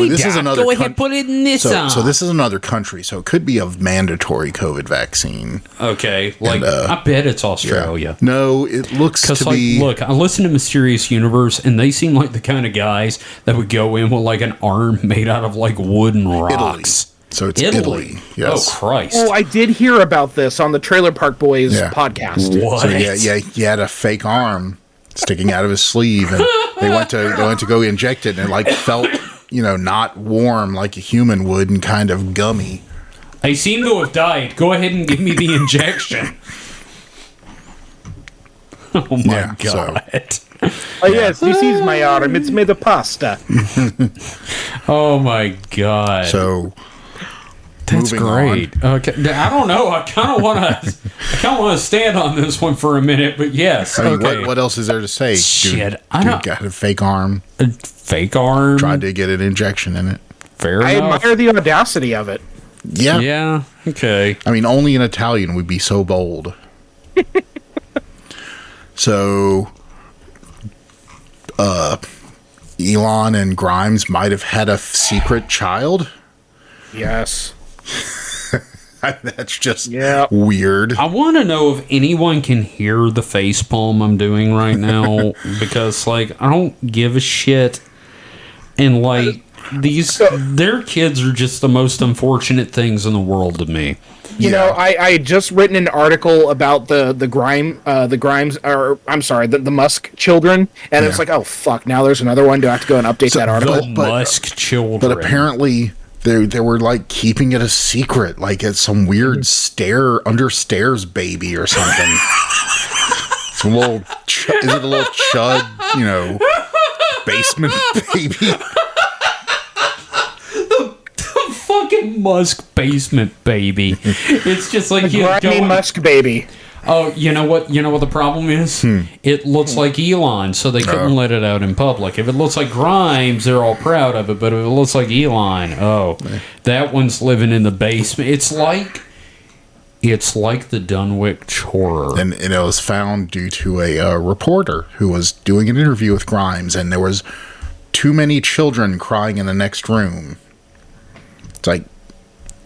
this Doc, is another. Go ahead, put it in this. So this is another country. So it could be a mandatory COVID vaccine. Okay, like I bet it's Australia. Yeah. No, it looks to be. Look, I listen to Mysterious Universe, and they seem like the kind of guys that would go in with like an arm made out of like wood and rocks. Italy. So it's Italy. Yes. Oh Christ! Oh, I did hear about this on the Trailer Park Boys podcast. What? So he had a fake arm sticking out of his sleeve, and they went to go inject it, and it like felt, not warm like a human would, and kind of gummy. I seem to have died. Go ahead and give me the injection. Oh my God! Oh yes, this is my arm. It's made of pasta. Oh my God! So. That's great. Okay, I don't know. I kind of want to stand on this one for a minute, but yes. I mean, what else is there to say? Shit, dude got a fake arm. A fake arm. Tried to get an injection in it. Fair I enough. admire the audacity of it. Yeah. Yeah. Okay. I mean, only an Italian would be so bold. So, Elon and Grimes might have had a secret child. Yes. That's just Yeah. weird. I want to know if anyone can hear the face palm I'm doing right now because, like, I don't give a shit. And, like, their kids are just the most unfortunate things in the world to me. You know, I had just written an article about the Musk children, and it's like, oh fuck, now there's another one. Do I have to go and update that article? Musk children. But apparently, they were like keeping it a secret, like it's some weird under stairs baby or something. Some little, is it a little chud, basement baby? Fucking Musk basement baby. It's just like Grimy Musk baby. Oh, you know what? You know what the problem is? It looks like Elon, so they couldn't let it out in public. If it looks like Grimes, they're all proud of it. But if it looks like Elon, that one's living in the basement. It's like the Dunwich Horror. And it was found due to a reporter who was doing an interview with Grimes, and there was too many children crying in the next room. It's like,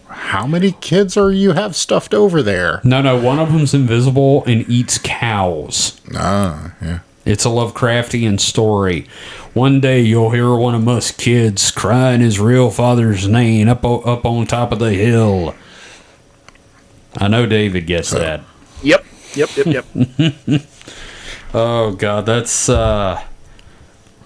how many kids have stuffed over there? No, one of them's invisible and eats cows. Yeah. It's a Lovecraftian story. One day you'll hear one of Musk's kids crying his real father's name up on top of the hill. I know David gets that. Yep. Oh God, that's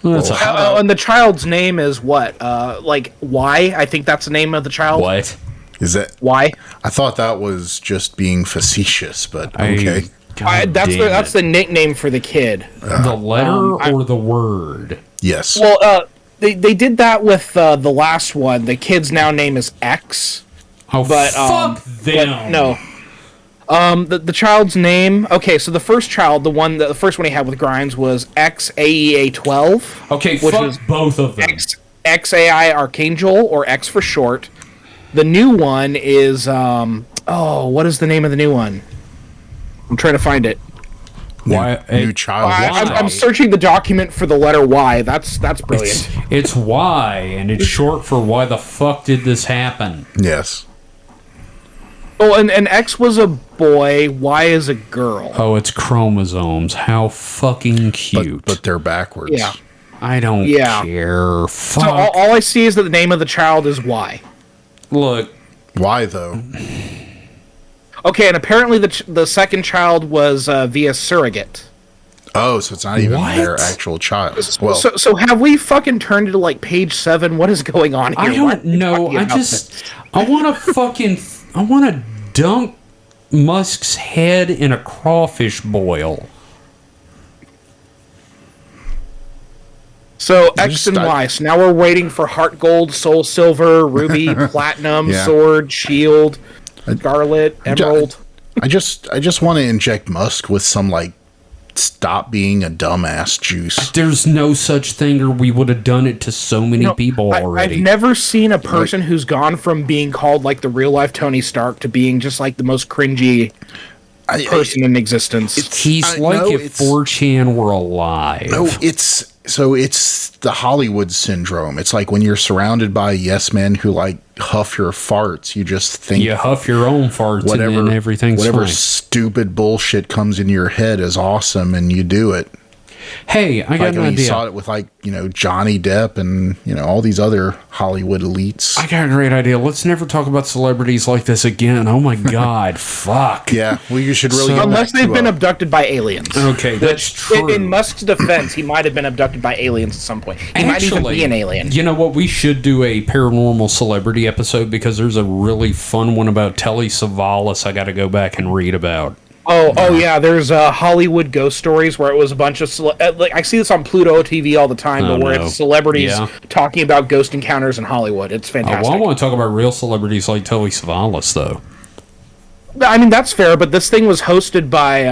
and the child's name is what? Like Y? I think that's the name of the child. what? Is that Y? I thought that was just being facetious, but okay. That's the nickname for the kid. The letter or the word? Yes. Well, they did that with the last one. The kid's now name is X. Oh, But fuck them. But no. The child's name. Okay, so the first child, the first one he had with Grimes was XAEA12. Okay, which fuck is both of them. XAI Archangel, or X for short. The new one is what is the name of the new one? I'm trying to find it. New child. I'm searching the document for the letter Y. That's brilliant. It's Y, and it's short for why the fuck did this happen? Yes. Oh, and X was a boy, Y is a girl. Oh, it's chromosomes. How fucking cute. But they're backwards. Yeah. I don't care. Fuck. So all I see is that the name of the child is Y. Look. Why though? Okay, and apparently the second child was via surrogate. Oh, so it's not even their actual child. Well, so have we fucking turned to like page 7? What is going on here? I don't know. I want to dunk Musk's head in a crawfish boil. So X and Y. So now we're waiting for Heart Gold, Soul Silver, Ruby, Platinum, Sword, Shield, Scarlet, Emerald. I just want to inject Musk with some stop being a dumbass juice. There's no such thing, or we would have done it to so many people already. I've never seen a person who's gone from being called like the real life Tony Stark to being just like the most cringy person in existence. He's like if 4chan were alive. No, it's the Hollywood syndrome. It's like when you're surrounded by yes men who huff your farts, you just think you huff your own farts and then everything's fine. Stupid bullshit comes into your head is awesome and you do it. Hey, I got an idea. You saw it with Johnny Depp and all these other Hollywood elites. I got a great idea. Let's never talk about celebrities like this again. Oh my god, fuck. Yeah, well, you should really unless they've been abducted by aliens. Okay, that's true. In Musk's defense, he might have been abducted by aliens at some point. He might even be an alien. You know what? We should do a paranormal celebrity episode because there's a really fun one about Telly Savalas I got to go back and read about. Oh yeah, there's Hollywood ghost stories where it was a bunch of I see this on Pluto TV all the time, but where it's celebrities talking about ghost encounters in Hollywood. It's fantastic. Well, I want to talk about real celebrities like Telly Savalas, though. I mean, that's fair, but this thing was hosted by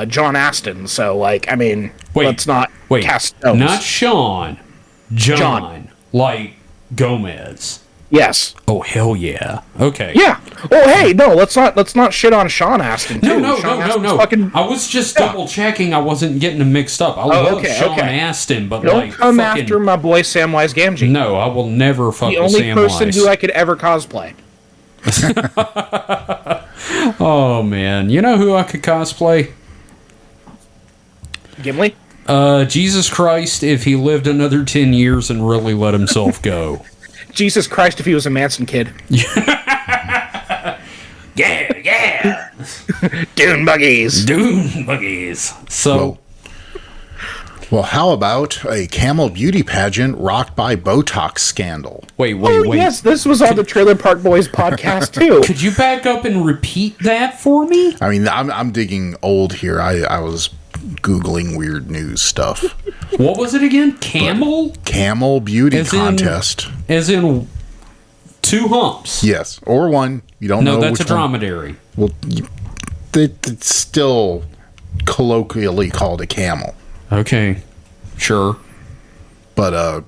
John Aston, so let's not cast stones. Not Sean. John. Like Gomez. Yes. Oh hell yeah. Okay. Yeah. Oh hey, no, let's not shit on Sean Astin too. No, Sean no. Astin's fucking- I was just double checking. I wasn't getting them mixed up. I love Sean Astin, but Don't like come fucking, after my boy Samwise Gamgee. No, I will never fuck The with only Samwise. person who I could ever cosplay. Oh man, you know who I could cosplay? Gimli? Jesus Christ, if he lived another 10 years and really let himself go. Jesus Christ, if he was a Manson kid. Yeah. Dune buggies. Dune buggies. So, Well, how about a camel beauty pageant rocked by Botox scandal? wait. Oh, yes, this was on the Trailer Park Boys podcast, too. Could you back up and repeat that for me? I mean, I'm digging old here. I was Googling weird news stuff. What was it again? Camel? Camel beauty As in- contest. As in 2 humps. Yes, or one. You don't know. No, that's a which one. dromedary. Well, it's still colloquially called a camel. Okay. Sure. But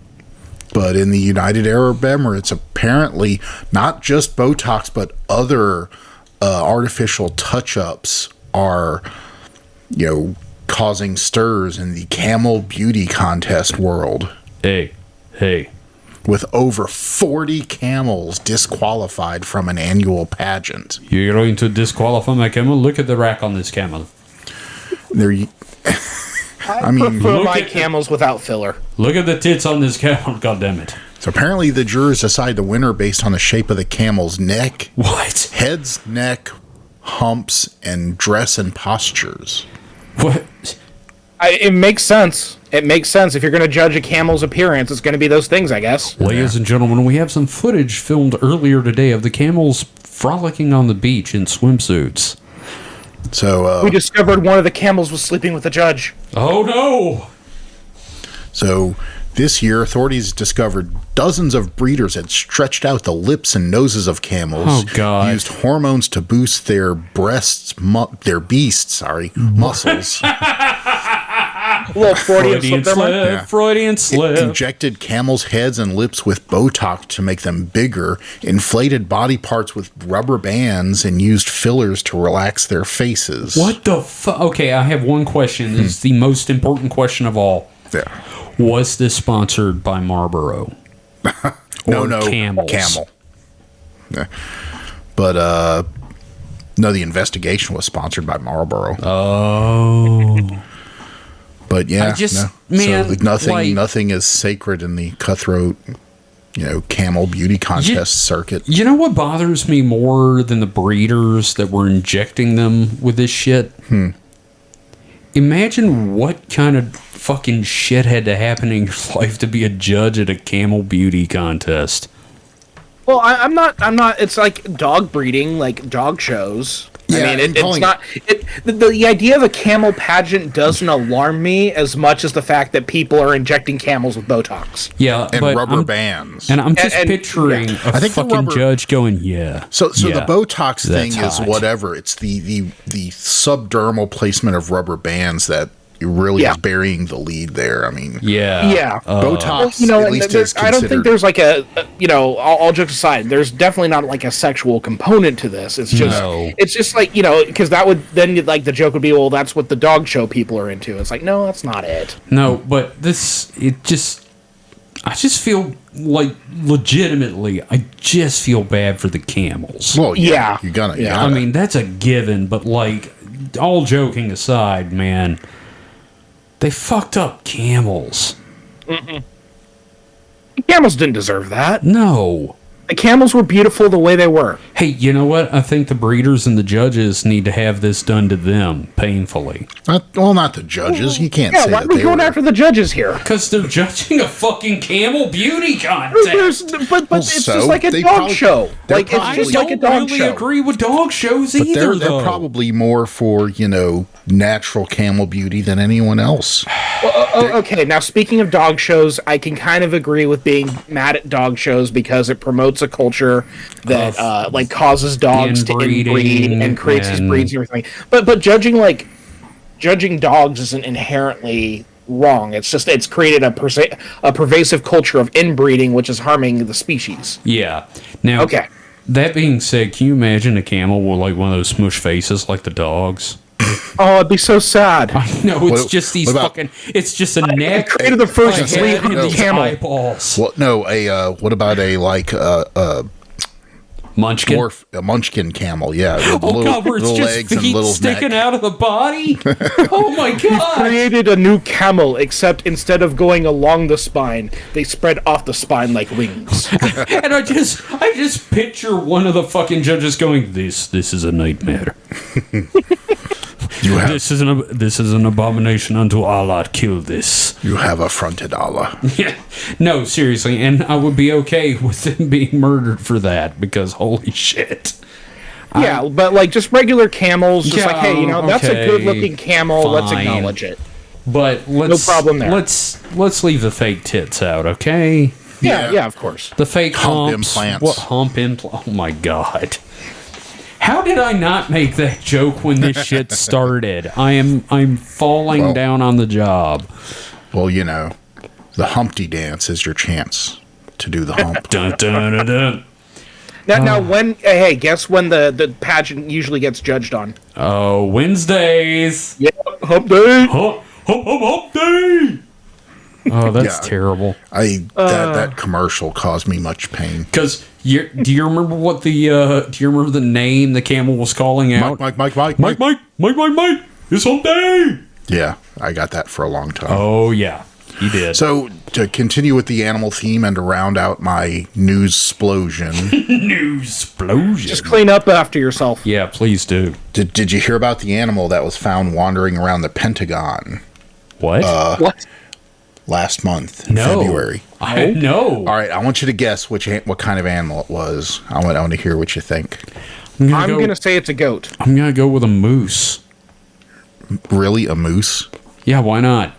in the United Arab Emirates, apparently not just Botox, but other artificial touch-ups are, causing stirs in the camel beauty contest world. Hey. With over 40 camels disqualified from an annual pageant. You're going to disqualify my camel? Look at the rack on this camel. I mean, prefer look my at- camels without filler. Look at the tits on this camel. God damn it. So apparently the jurors decide the winner based on the shape of the camel's neck, What? heads, neck, humps, and dress and postures. What? It makes sense. It makes sense. If you're going to judge a camel's appearance, it's going to be those things, I guess. Ladies and gentlemen, we have some footage filmed earlier today of the camels frolicking on the beach in swimsuits. So, We discovered one of the camels was sleeping with the judge. Oh no! So this year, authorities discovered dozens of breeders had stretched out the lips and noses of camels. Oh, God. Used hormones to boost their muscles. Little Freudian slip there, Mike. Yeah. Freudian slip. Injected camels' heads and lips with Botox to make them bigger, inflated body parts with rubber bands, and used fillers to relax their faces. What the fuck? Okay, I have one question. This is the most important question of all. Yeah. Was this sponsored by Marlboro? No, Camels? Camel. Yeah. But, no, the investigation was sponsored by Marlboro. Oh. But yeah, I just- no. man, so like- nothing is sacred in the cutthroat, camel beauty contest circuit. You know what bothers me more than the breeders that were injecting them with this shit? Imagine what kind of fucking shit had to happen in your life to be a judge at a camel beauty contest. Well, I'm not. It's like dog breeding, like dog shows. Yeah, I mean, and it's calling- not. The idea of a camel pageant doesn't alarm me as much as the fact that people are injecting camels with Botox. Yeah, And but rubber I'm, bands. and I'm just And- picturing yeah. a I think the fucking rubber- judge going, yeah. So yeah, the Botox thing that's is hot. whatever. It's the subdermal placement of rubber bands that really Yeah. is burying the lead there. I mean, Yeah. Yeah. Botox Well, at and least there- is I don't think considered. there's like all jokes aside, there's definitely not like a sexual component to this. It's just, No. it's just like, because that would, then like the joke would be, well, that's what the dog show people are into. It's like, no, that's not it. No, but I just feel like legitimately, I just feel bad for the camels. well, yeah, Yeah. you gotta. Yeah. I mean, that's a given, but like, all joking aside, man, they fucked up camels. The camels didn't deserve that. No. The camels were beautiful the way they were. Hey, you know what? I think the breeders and the judges need to have this done to them painfully. not the judges. You can't Yeah, say why are that we they going were. after the judges here? Because they're judging a fucking camel beauty There's, contest. but Well, it's so just like a they dog probably- show. they're Like probably- I it's just like a don't dog really show. agree with dog shows But either, they're though. probably more for natural camel beauty than anyone else. Okay, now speaking of dog shows, I can kind of agree with being mad at dog shows because it promotes a culture that like causes dogs to Inbreeding inbreed and creates these and- breeds and everything. But judging dogs isn't inherently wrong. It's just it's created a pervasive culture of inbreeding, which is harming the species. Yeah. Now, Okay. that being said, can you imagine a camel with like one of those smush faces like the dogs? Oh, it'd be so sad. No, it's What- just these what about- fucking. It's just a neck. created the first a three head, and no. these camel. eyeballs. Well, no, what about a Munchkin. dwarf, a munchkin camel? Yeah, with Oh god, where it's little just legs and feet little sticking neck. out of the body. Oh my god. Created a new camel, except instead of going along the spine, they spread off the spine like wings. And I just picture one of the fucking judges going, "This is a nightmare. You have This is an abomination unto Allah. Kill this." you have affronted Allah. Yeah. No, seriously, and I would be okay with them being murdered for that because holy shit. Yeah, but like just regular camels, just like, hey, that's a okay, good looking camel. Let's fine. acknowledge it. But let's problem there. Let's leave the fake tits out, okay? Yeah, Yeah. of course. The fake Hump humps. implants. What hump implant? Oh my god. How did I not make that joke when this shit started? I'm falling Well- down on the job. Well, the Humpty dance is your chance to do the hump. Dun, dun, dun, dun. Now when hey, guess when the pageant usually gets judged on? Oh, Wednesdays. Yeah, hump day. Hump, hump, hump, hump day. Oh, that's Yeah. terrible. That commercial caused me much pain. Because do you remember what do you remember the name the camel was calling out? Mike. Mike, it's hump day. Yeah, I got that for a long time. Oh yeah, he did. So to continue with the animal theme and to round out my news explosion, News explosion. Just clean up after yourself. Yeah, please do. did you hear about the animal that was found wandering around the Pentagon What? What? last month in No. February? I know. All right, I want you to guess what kind of animal it was. I want to hear what you think. I'm gonna say it's a goat. I'm gonna go with a moose. Really, a moose? Yeah, why not?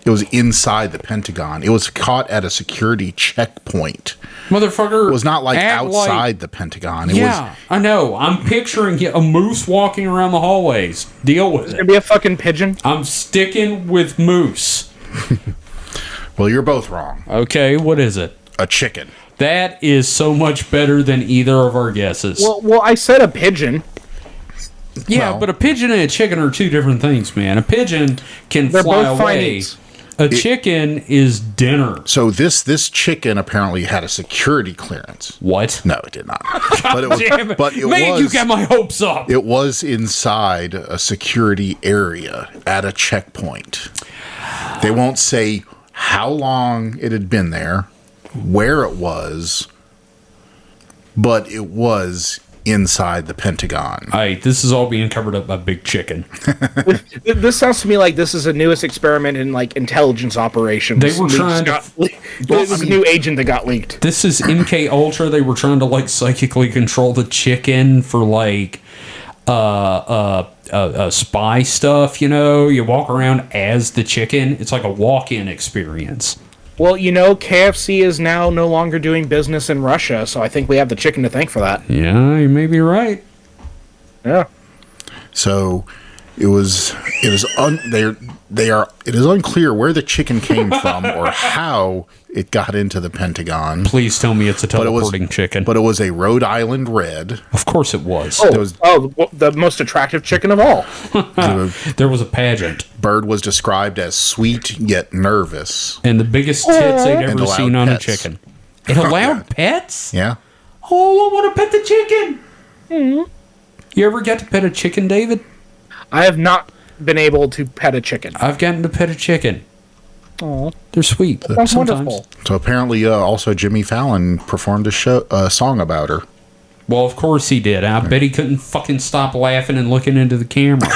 It was inside the Pentagon. It was caught at a security checkpoint. Motherfucker. It was not like act outside the Pentagon. It Yeah, I know. I'm picturing a moose walking around the hallways. Deal with Gonna it. be a fucking pigeon. I'm sticking with moose. Well, you're both wrong. Okay, what is it? A chicken. That is so much better than either of our guesses. Well, I said a pigeon. yeah, well- but a pigeon and a chicken are two different things, man. A pigeon can They're fly both fine away. eats. A chicken is dinner. So this chicken apparently had a security clearance. What? No, it did not. But it was, Damn it. but it Man, was you got my hopes up. it was inside a security area at a checkpoint. They won't say how long it had been there, where it was, but it was inside the Pentagon. All right, this is all being covered up by Big Chicken. This sounds to me like this is a newest experiment in like intelligence operations. They were trying to- This is a new agent that got leaked. This is MK Ultra. They were trying to like psychically control the chicken for like spy stuff. You walk around as the chicken. It's like a walk-in experience. Well, KFC is now no longer doing business in Russia, so I think we have the chicken to thank for that. Yeah, you may be right. Yeah. So it is unclear where the chicken came from or how it got into the Pentagon. Please tell me it's a But it was teleporting chicken. But it was a Rhode Island red. Of course it was. The most attractive chicken of all. The There was a pageant. bird was described as sweet yet nervous. And the biggest tits they'd And ever allowed seen on pets. a chicken. It allowed pets? Yeah. Oh, I want to pet the chicken. You ever got to pet a chicken, David? I have not been able to pet a chicken. I've gotten to pet a chicken. Oh, They're sweet. that's sometimes. wonderful. So apparently, also Jimmy Fallon performed a song about her. Well, of course he did. I bet he couldn't fucking stop laughing and looking into the camera.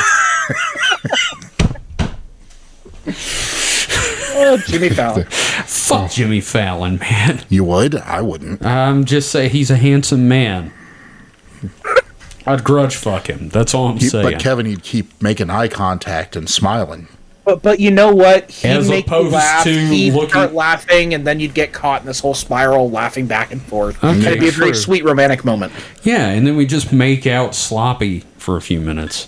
Oh, Jimmy Fallon. Fuck Jimmy Fallon, man. You would? I wouldn't. I'm just saying he's a handsome man. I'd grudge fuck him. That's all I'm saying. But Kevin, he'd keep making eye contact and smiling. But you know what? He'd As make you opposed laugh. to He'd looking- start laughing, and then you'd get caught in this whole spiral, laughing back and forth. Okay, It'd be a very true. sweet romantic moment. Yeah, and then we just make out sloppy for a few minutes.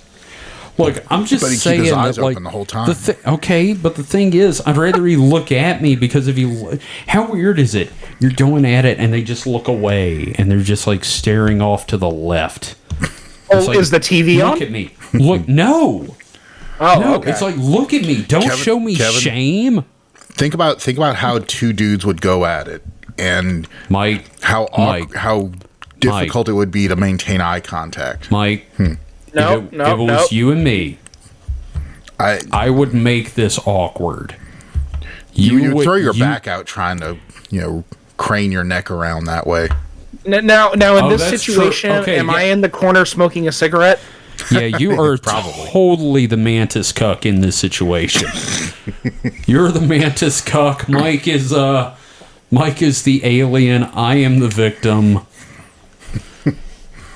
Look, I'm just But he keep saying his eyes that, like, open the whole time. Okay, but the thing is, I'd rather he look at me because if you, how weird is it? You're going at it and they just look away and they're just like staring off to the left. Oh, It's like, is the TV on? Look at me. Look, no. Oh, No, okay. it's like, look at me. Don't show me shame. Think about how two dudes would go at it, and Mike, how difficult it would be to maintain eye contact. Mike, if it was you and me, I would make this awkward. You would throw your back out trying to, crane your neck around that way. Now, in this that's situation, true. Okay, am I in the corner smoking a cigarette? Yeah, you are totally the mantis cuck in this situation. You're the mantis cuck. Mike is the alien. I am the victim.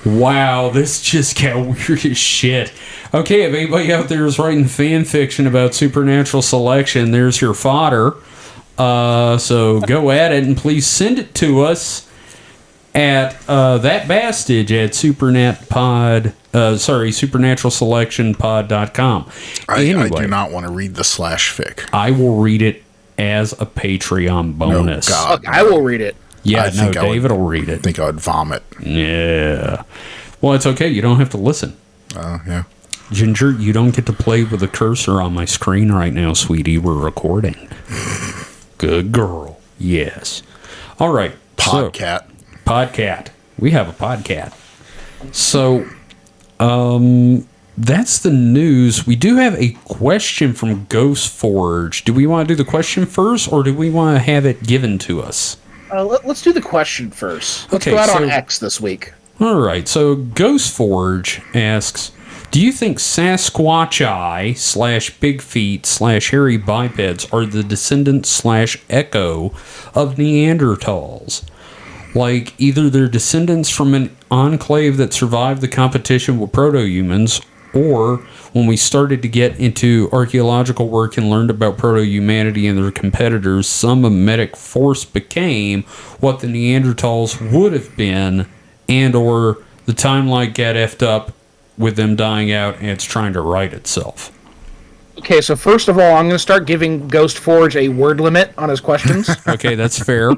Wow, this just got weird as shit. Okay, if anybody out there is writing fan fiction about supernatural selection, there's your fodder. So go at it and please send it to us at that bastage at supernaturalselectionpod.com. Anyway, I do not want to read the /fic. I will read it as a Patreon bonus. No, God. Look, I will read it. Yeah, David will read it. I think I would vomit. Yeah. Well, it's okay. You don't have to listen. Yeah. Ginger, you don't get to play with the cursor on my screen right now, sweetie. We're recording. Good girl. Yes. All right. Podcat. Podcat. We have a podcat. So, that's the news. We do have a question from Ghost Forge. Do we want to do the question first, or do we want to have it given to us? Let's do the question first. Let's Okay, go out so- on X this week. All right. So, Ghost Forge asks, do you think Sasquatchi /Big Feet /Hairy Bipeds are the descendants /echo of Neanderthals? Like, either they're descendants from an enclave that survived the competition with proto-humans, or when we started to get into archaeological work and learned about proto-humanity and their competitors, some mimetic force became what the Neanderthals would have been, and or the timeline got effed up with them dying out and it's trying to right itself. Okay, so first of all, I'm going to start giving Ghost Forge a word limit on his questions. Okay, that's fair.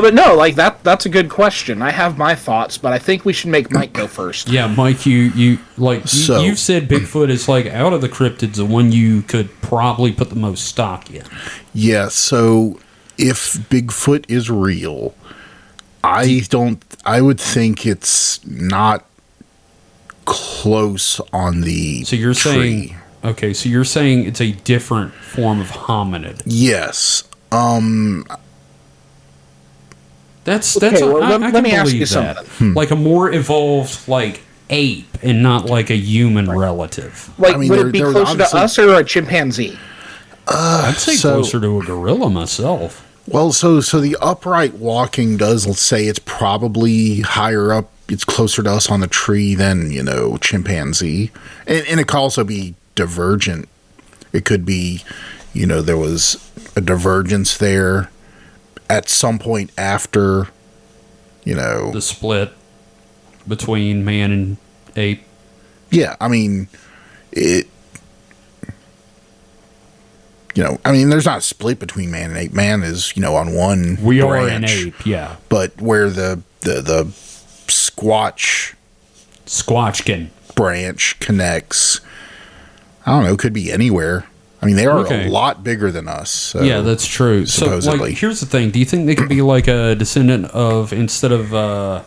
But no, like that's a good question. I have my thoughts, but I think we should make Mike go first. Yeah, Mike, you've said Bigfoot is like out of the cryptids the one you could probably put the most stock in. Yeah, so if Bigfoot is real, I would think it's not close on the So you're tree. saying, okay, so you're saying it's a different form of hominid. Yes. That's well, I let can me ask believe you that. something. Like a more evolved like ape and not like a human relative. Like, I mean, would it be there- closer to obviously- us or a chimpanzee? I'd say so- closer to a gorilla myself. Well, so the upright walking does, let's say it's probably higher up. It's closer to us on the tree than, chimpanzee. And it could also be divergent. It could be, there was a divergence there at some point after, The split between man and ape. Yeah, I mean, there's not a split between man and ape. Man is, on one We branch, are an ape, yeah. but where the Squatchkin. branch connects, I don't know, could be anywhere. I mean, they are Okay. a lot bigger than us. So, Yeah, that's true. So, supposedly. like, here's the thing. Do you think they could be like a descendant of, instead of the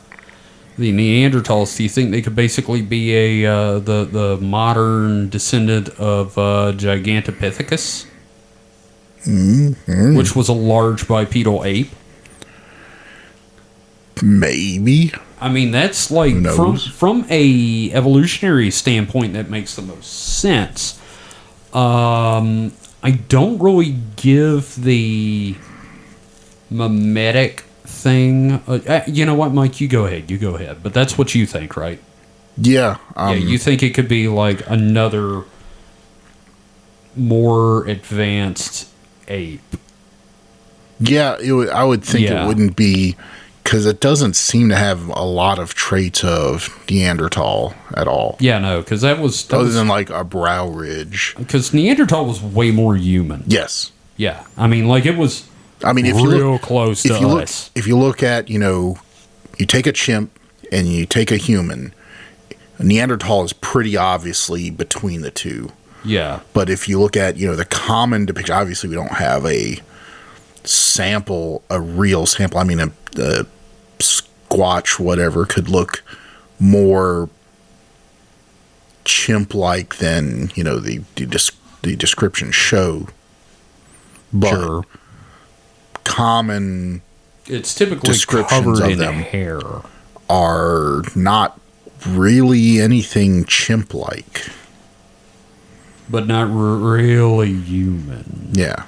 Neanderthals, do you think they could basically be the modern descendant of Gigantopithecus? Mm-hmm. Which was a large bipedal ape? maybe. I mean, that's like, Who knows? from a evolutionary standpoint, that makes the most sense. I don't really give the mimetic thing. You know what, Mike? You go ahead. But that's what you think, right? Yeah. Yeah, you think it could be like another more advanced ape. Yeah, I would think Yeah. it wouldn't be because it doesn't seem to have a lot of traits of Neanderthal at all. Yeah, no, because that was Other than like a brow ridge. because Neanderthal was way more human. Yes. Yeah, I mean, like it was. I mean, if real you look close to us. if you look at, you take a chimp and you take a human, Neanderthal is pretty obviously between the two. Yeah, But if you look at, the common depiction, obviously we don't have a real sample. I mean, a Squatch, whatever, could look more chimp-like than, the descriptions show. But sure. common It's typically descriptions covered of in them. hair. are not really anything chimp-like. But not really human. Yeah.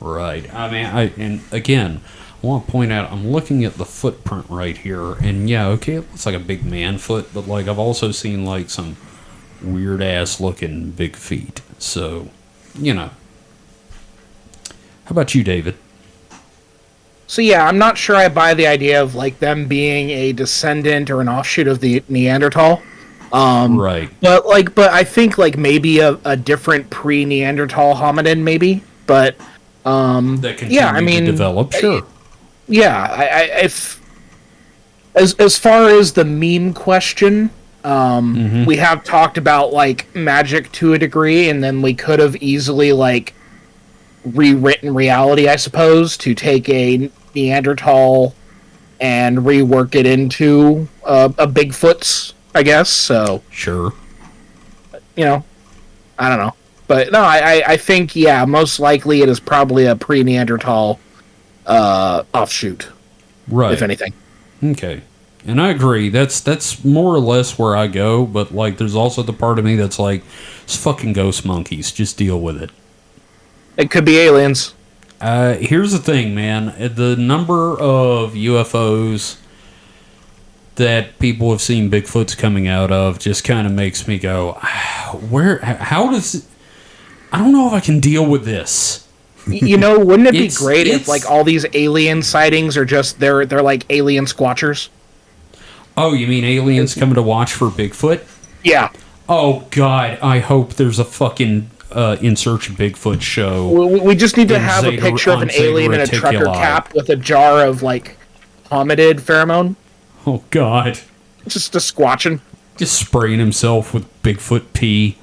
Right. I mean, and again, I want to point out, I'm looking at the footprint right here, and yeah, okay, it looks like a big man foot, but like I've also seen like some weird ass looking big feet. So, How about you, David? So yeah, I'm not sure I buy the idea of like them being a descendant or an offshoot of the Neanderthal. Right. But I think like maybe a different pre-Neanderthal hominid, maybe. But That continued yeah, I mean, to develop. Sure. yeah, if as far as the meme question, we have talked about like magic to a degree, and then we could have easily like rewritten reality, I suppose, to take a Neanderthal and rework it into a Bigfoot's, I guess. So, Sure. I don't know. But no, I think, yeah, most likely it is probably a pre-Neanderthal offshoot, Right. if anything. Okay. And I agree. That's more or less where I go, but like there's also the part of me that's like, it's fucking ghost monkeys. Just deal with it. It could be aliens. Here's the thing, man. The number of UFOs that people have seen Bigfoots coming out of just kind of makes me go, how does... I don't know if I can deal with this. Wouldn't it be great if it's- like all these alien sightings are just they're like alien squatchers? Oh, you mean aliens coming to watch for Bigfoot? Yeah. Oh, God. I hope there's a fucking In Search of Bigfoot show. We just need to In have a Zeta- picture of on an Zeta alien in a trucker Reticuli. cap with a jar of like hominid pheromone, Oh, God. just a squatching. Just spraying himself with Bigfoot pee.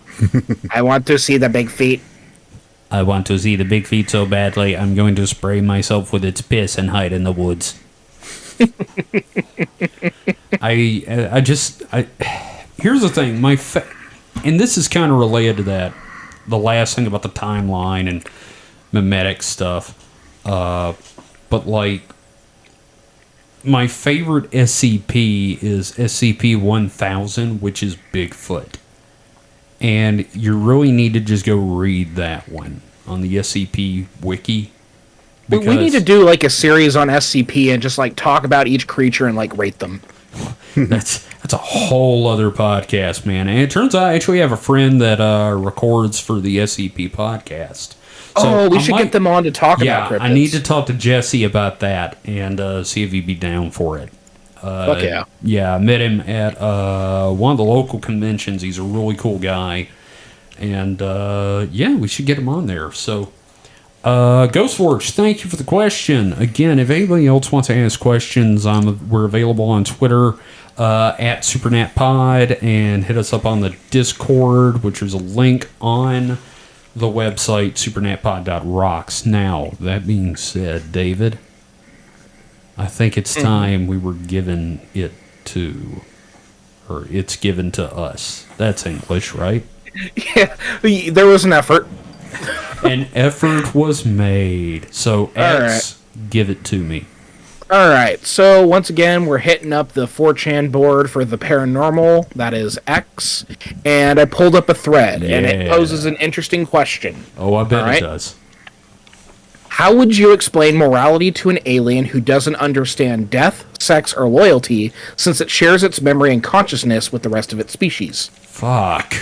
I want to see the big feet. I want to see the big feet so badly, I'm going to spray myself with its piss and hide in the woods. Here's the thing, and this is kind of related to that, the last thing about the timeline and mimetic stuff, but like, my favorite SCP is SCP-1000, which is Bigfoot. And you really need to just go read that one on the SCP wiki. We need to do like a series on SCP and just like talk about each creature and like rate them. That's a whole other podcast, man. And it turns out I actually have a friend that records for the SCP podcast. So we I should might- get them on to talk about Yeah, cryptids. I need to talk to Jesse about that and see if he'd be down for it. Fuck yeah. Yeah, I met him at one of the local conventions. He's a really cool guy. And yeah, we should get him on there. So, Ghostforge, thank you for the question. Again, if anybody else wants to ask questions, we're available on Twitter at SupernatPod, and hit us up on the Discord, which is a link on the website, supernatpod.rocks. Now, that being said, David, I think it's time we were given it to, or it's given to us. That's English, right? Yeah, there was an effort. An effort was made. So, X, give it to me. All right, so once again, we're hitting up the 4chan board for the paranormal. That is X. And I pulled up a thread, and it Yeah. poses an interesting question. Oh, I bet All right. it does. How would you explain morality to an alien who doesn't understand death, sex, or loyalty, since it shares its memory and consciousness with the rest of its species? Fuck.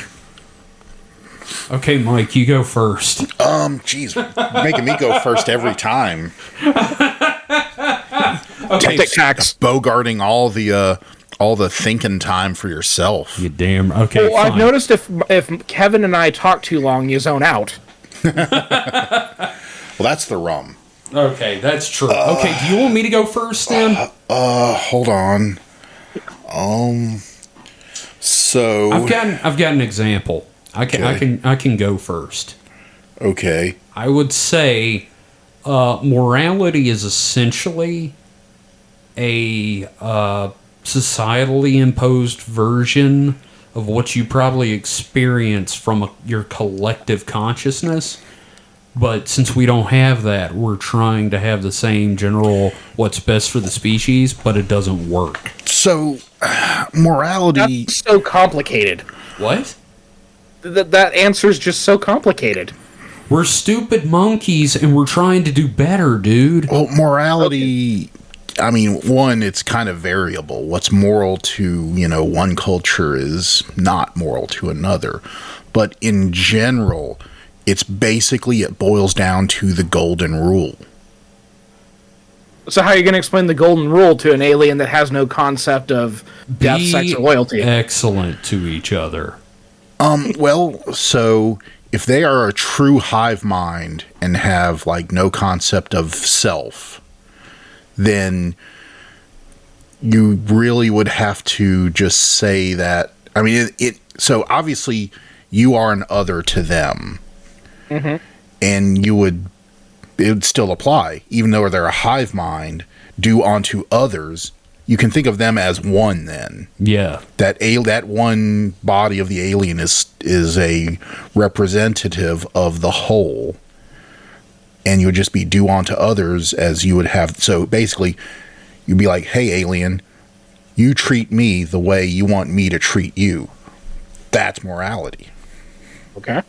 Okay, Mike, you go first. Jeez, making me go first every time. Okay, Tic-tacs. bogarting all the thinking time for yourself. you damn. Okay, Well, I've fine. noticed if Kevin and I talk too long, you zone out. Well, that's the rum. Okay, that's true. Okay, do you want me to go first then? Hold on. So I've got an example. I can go first. okay. I would say morality is essentially a societally imposed version of what you probably experience from your collective consciousness. But since we don't have that, we're trying to have the same general what's best for the species, but it doesn't work. So morality. That's so complicated. What? That answer's just so complicated. We're stupid monkeys and we're trying to do better, dude. Well, morality. I mean, one, it's kind of variable. What's moral to, one culture is not moral to another. But in general, it's basically, it boils down to the golden rule. So how are you going to explain the golden rule to an alien that has no concept of death, sex, or loyalty? Excellent to each other. Well, so if they are a true hive mind and have, no concept of self, then you really would have to just say that. I mean, so obviously you are an other to them, and it would still apply, even though they're a hive mind. Do unto others, you can think of them as one. Then Yeah. that one body of the alien is a representative of the whole. And you would just be do unto others as you would have. So basically, you'd be like, hey, alien, you treat me the way you want me to treat you. That's morality. Okay.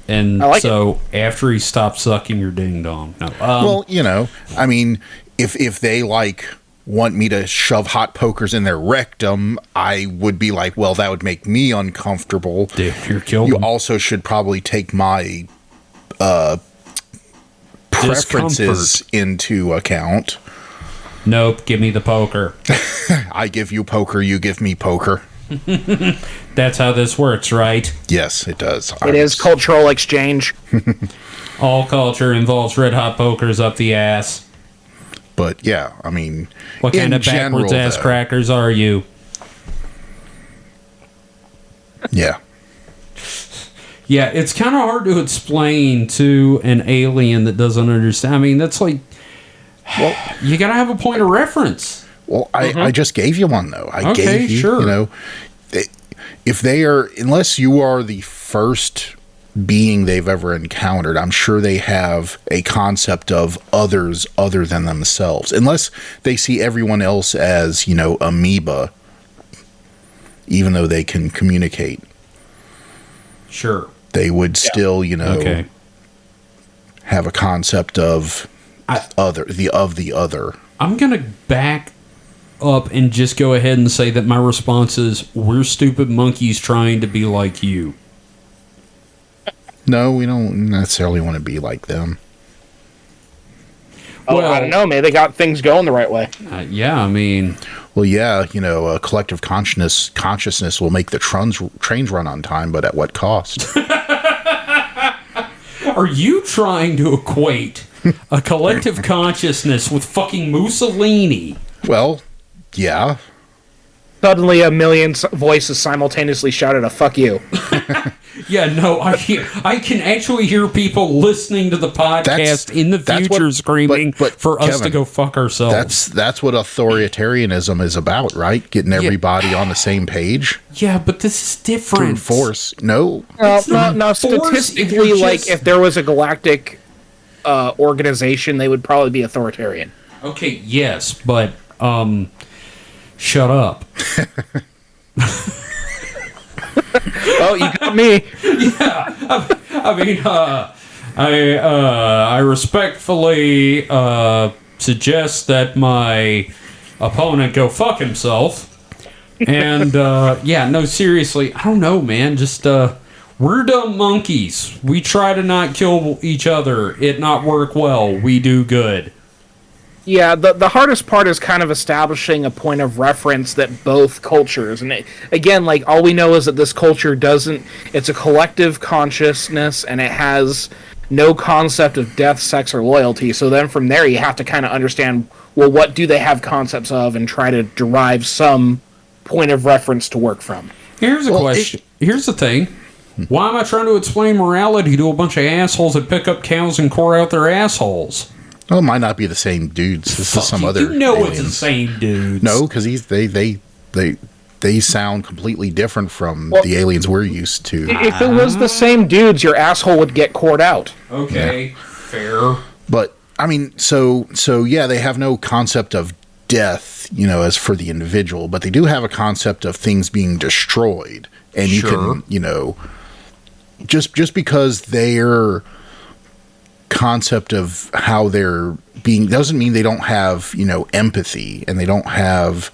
And I like so after he stopped sucking your ding dong. No. Well, I mean, if they want me to shove hot pokers in their rectum, I would be like, well, that would make me uncomfortable. Dude, you're killing You me. also should probably take my preferences into account. Nope, give me the poker. I give you poker, you give me poker. That's how this works, right? Yes, it does. It is cultural exchange. All culture involves red hot pokers up the ass. But yeah, I mean, What kind in of backwards general, ass though, crackers are you? Yeah. Yeah, it's kind of hard to explain to an alien that doesn't understand. I mean, that's like, well, you gotta have a point of reference. Well, I just gave you one though. I Okay, gave you, sure. If they are, unless you are the first being they've ever encountered, I'm sure they have a concept of others other than themselves. Unless they see everyone else as, amoeba, even though they can communicate. Sure. They would still, Okay. have a concept of the other. I'm gonna back up and just go ahead and say that my response is, we're stupid monkeys trying to be like you. No, we don't necessarily want to be like them. Well, I don't know, man. They got things going the right way. Yeah, I mean, Well, yeah, a collective consciousness will make the trains run on time, but at what cost? are you trying to equate a collective consciousness with fucking Mussolini? Well, yeah. Suddenly, a million voices simultaneously shouted a "fuck you." Yeah, no, I can actually hear people listening to the podcast in the that's future what- screaming but for us to Kevin, go fuck ourselves. That's what authoritarianism is about, right? Getting everybody on the same page Yeah, but this is through different. force. No, No, Force, if statistically, you're like just- if there was a galactic organization, they would probably be authoritarian. Okay, yes, but shut up. Oh, you got me. I mean, I respectfully suggest that my opponent go fuck himself. And yeah, no, seriously, I don't know, man. Just we're dumb monkeys. We try to not kill each other. It not work well. We do good. Yeah, the hardest part is kind of establishing a point of reference that both cultures, and again, like all we know is that this culture doesn't. It's a collective consciousness, and it has no concept of death, sex, or loyalty. So then from there, you have to kind of understand, well, what do they have concepts of, and try to derive some point of reference to work from. Here's a question. Here's the thing. Why am I trying to explain morality to a bunch of assholes that pick up cows and core out their assholes? Well, it might not be the same dudes. This is some other. You know aliens. it's the same dudes. No, because they sound completely different from the aliens we're used to. If it was the same dudes, your asshole would get cored out. Okay, fair. But I mean, so yeah, they have no concept of death, as for the individual, but they do have a concept of things being destroyed, and you can, just because their concept of how they're being doesn't mean they don't have, empathy, and they don't have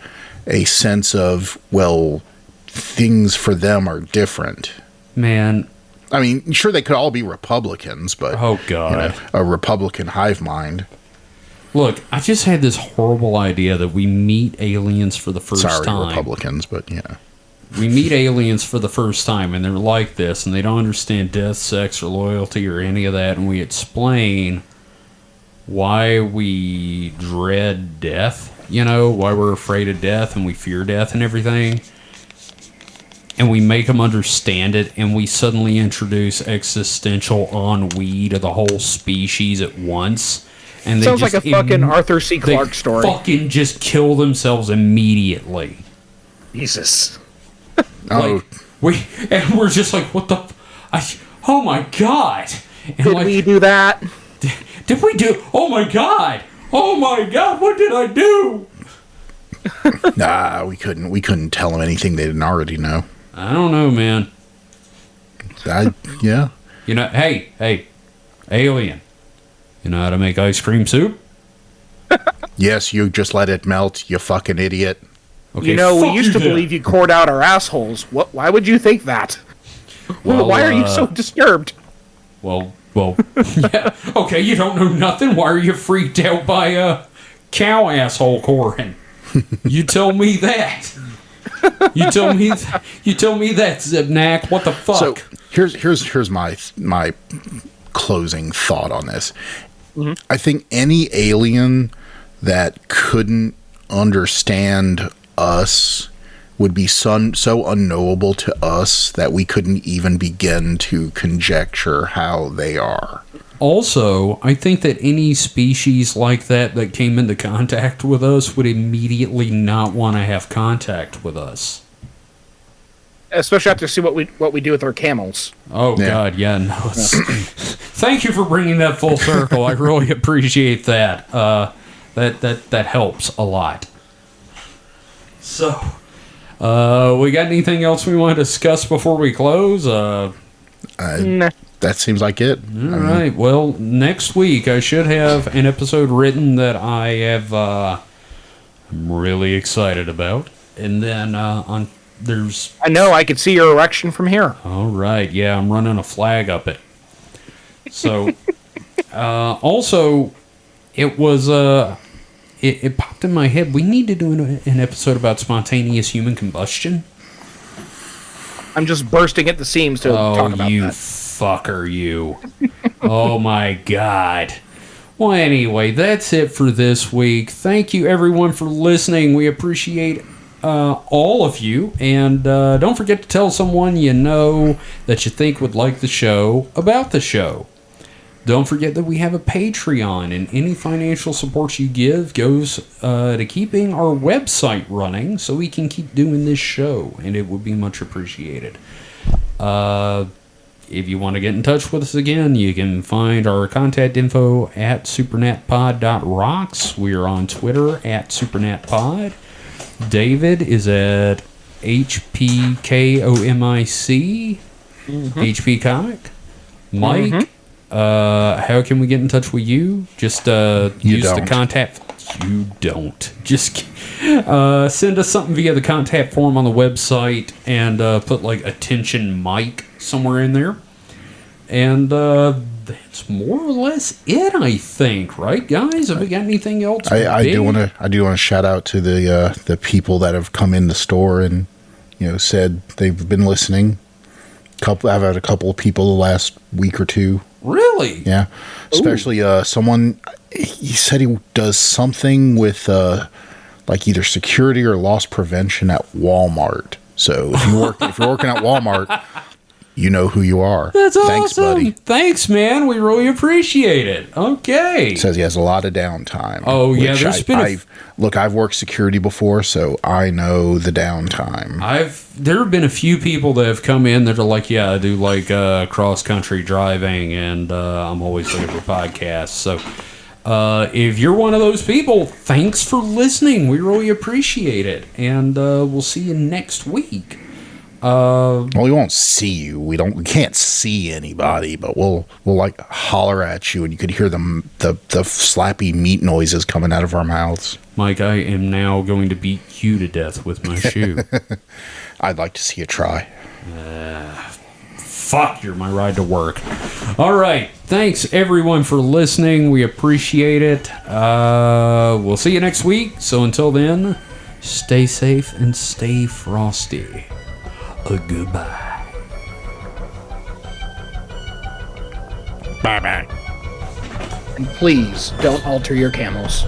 a sense of, well, things for them are different. Man. I mean, sure, they could all be Republicans, but oh god, a Republican hive mind. Look, I just had this horrible idea that we meet aliens for the first time. Sorry, Republicans, but yeah. We meet aliens for the first time, and they're like this, and they don't understand death, sex, or loyalty, or any of that, and we explain why we dread death, why we're afraid of death, and we fear death and everything. And we make them understand it, and we suddenly introduce existential ennui to the whole species at once. And they sounds like a fucking Arthur C. Clarke story. Fucking just kill themselves immediately. Jesus. Oh, and we're just like, what the? Oh my god! And did we do that? Did we do? Oh my god! Oh my god! What did I do? Nah, we couldn't. We couldn't tell them anything they didn't already know. I don't know, man. Yeah. Hey, alien. You know how to make ice cream soup? Yes, you just let it melt, you fucking idiot. Okay, we used to believe you cored out our assholes. Why would you think that? Well, why are you so disturbed? Well, yeah. Okay, you don't know nothing. Why are you freaked out by a cow asshole coring? You tell me that. You tell me that, Zebnak. What the fuck? So here's my closing thought on this. Mm-hmm. I think any alien that couldn't understand us would be so unknowable to us that we couldn't even begin to conjecture how they are. Also, I think that any species like that came into contact with us would immediately not want to have contact with us. Especially after see what we do with our camels. Oh yeah. God, yeah, no. Thank you for bringing that full circle. I really appreciate that. That helps a lot. So, we got anything else we want to discuss before we close? Nah. That seems like it. All right. Well, next week I should have an episode written that I have. I'm really excited about, and then there's. I know. I could see your erection from here. All right. Yeah, I'm running a flag up it. So, also, it was it popped in my head. We need to do an episode about spontaneous human combustion. I'm just bursting at the seams to talk about you that. Fucker, you. Oh my god. Well, anyway, that's it for this week. Thank you, everyone, for listening. We appreciate all of you. And don't forget to tell someone you know that you think would like the show about the show. Don't forget that we have a Patreon, and any financial support you give goes to keeping our website running so we can keep doing this show, and it would be much appreciated. If you want to get in touch with us again, you can find our contact info at supernatpod.rocks. We are on Twitter at supernatpod. David is at HPKOMIC, HP Comic. Mike, how can we get in touch with you? Just use the contact. You don't. Just send us something via the contact form on the website and put like attention Mike somewhere in there. And that's more or less it, I think. Right, guys? Have we got anything else? I big? do want to shout out to the people that have come in the store and said they've been listening. I've had a couple of people the last week or two. Really? Yeah, especially someone. He said he does something with like either security or loss prevention at Walmart. So if you're working at Walmart, you know who you are. That's Thanks, awesome. buddy. Thanks, man. We really appreciate it. Okay. He says he has a lot of downtime. Oh, yeah, which there's been I've worked security before, so I know the downtime. There have been a few people that have come in that are like, yeah, I do like cross country driving, and I'm always looking for podcasts. So if you're one of those people, thanks for listening. We really appreciate it, and we'll see you next week. Well, we won't see you. We can't see anybody, but we'll like holler at you, and you could hear the slappy meat noises coming out of our mouths. Mike, I am now going to beat you to death with my shoe. I'd like to see you try. Fuck, you're my ride to work. All right. Thanks, everyone, for listening. We appreciate it. We'll see you next week. So until then, stay safe and stay frosty. Goodbye. Bye-bye. And please don't alter your camels.